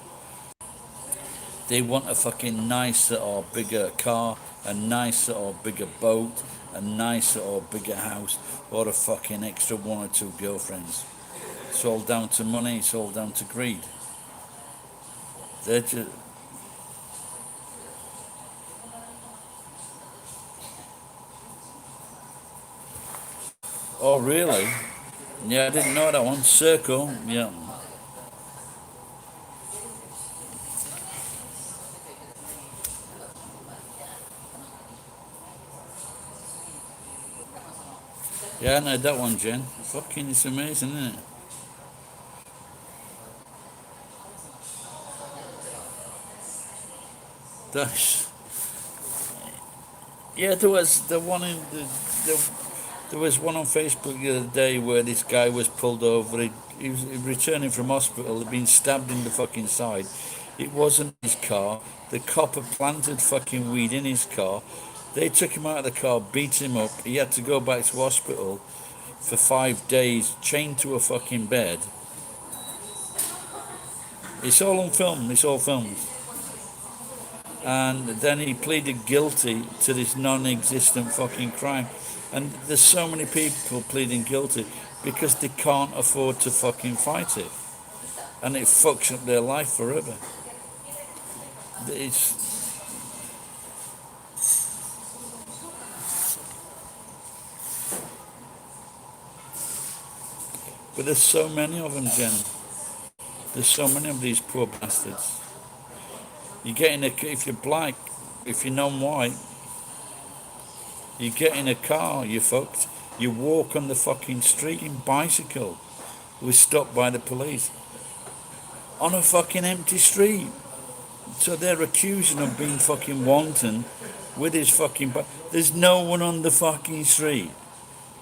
They want a fucking nicer or bigger car, a nicer or bigger boat, a nicer or bigger house, or a fucking extra 1 or 2 girlfriends. It's all down to money, it's all down to greed. They're just... Oh, really? Yeah, I didn't know that one. Circle, yeah. Yeah, I know that one, Jen. Fucking, it's amazing, isn't it? That's... Yeah, there was the one there was one on Facebook the other day where this guy was pulled over. He was returning from hospital. He'd been stabbed in the fucking side. It wasn't his car. The cop had planted fucking weed in his car. They took him out of the car, beat him up. He had to go back to hospital for 5 days, chained to a fucking bed. It's all on film. It's all filmed. And then he pleaded guilty to this non-existent fucking crime. And there's so many people pleading guilty because they can't afford to fucking fight it. And it fucks up their life forever. It's... But there's so many of them, Jen. There's so many of these poor bastards. You get in a... If you're black, if you're non-white, You get in a car, you're fucked. You walk on the fucking street in bicycle. We're stopped by the police on a fucking empty street. So they're accusing him of being fucking wanton with his fucking. There's no one on the fucking street.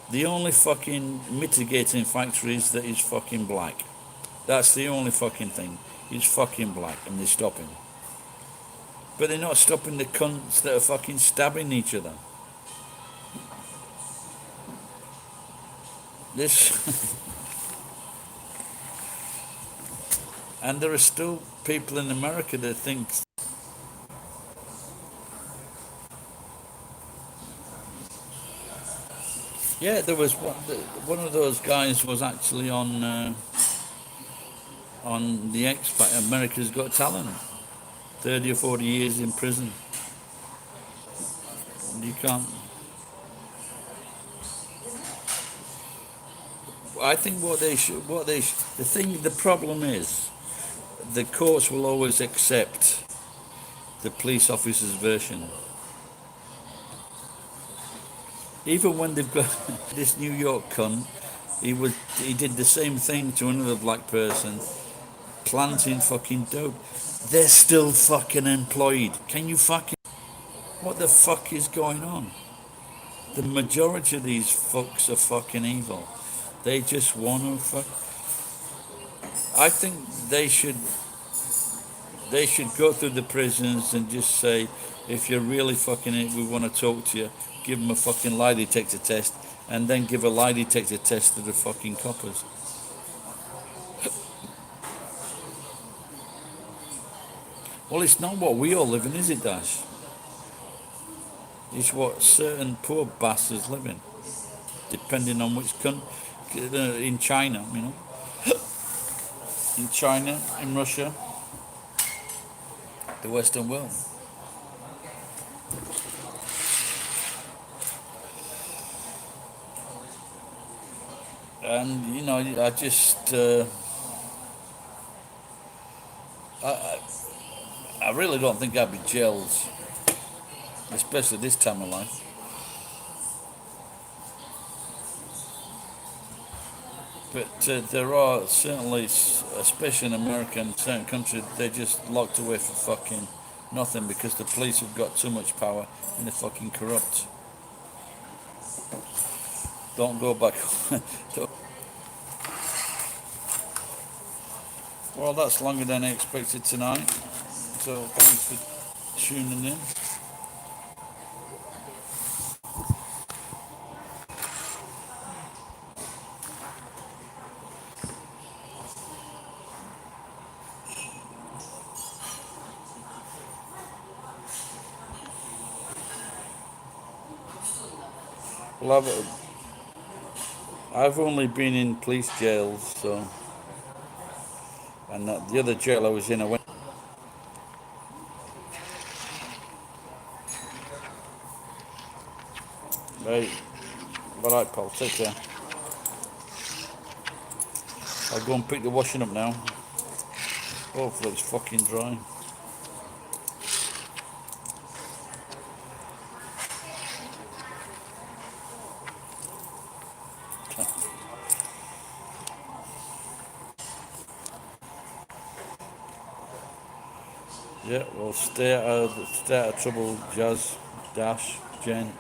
The only fucking mitigating factor is that he's fucking black. That's the only fucking thing. He's fucking black, and they stop him. But they're not stopping the cunts that are fucking stabbing each other. This. And there are still people in America that think. Yeah, there was one of those guys was actually on the X Factor, America's Got Talent. 30 or 40 years in prison. You can't. I think the problem is, the courts will always accept the police officer's version. Even when they've got this New York cunt, he did the same thing to another black person, planting fucking dope. They're still fucking employed. Can you fucking... What the fuck is going on? The majority of these fucks are fucking evil. They just want to fuck... I think they should go through the prisons and just say, if you're really fucking it, we want to talk to you. Give them a fucking lie detector test, and then give a lie detector test to the fucking coppers. Well, it's not what we all live in, is it, Dash? It's what certain poor bastards live in, depending on which country. In China, you know. In China, in Russia, the Western world. And, you know, I just... I really don't think I'd be jailed, especially this time of life. But there are certainly, especially in America and certain countries, they're just locked away for fucking nothing because the police have got too much power and they're fucking corrupt. Don't go back. Well, that's longer than I expected tonight. So thanks for tuning in. Well, I've only been in police jails, so, and the other jail I was in, I went. Right, all right, Paul. Take care. I'll go and pick the washing up now. Hopefully it's fucking dry. Yeah, well, stay out of trouble, Jazz, Dash, Jen.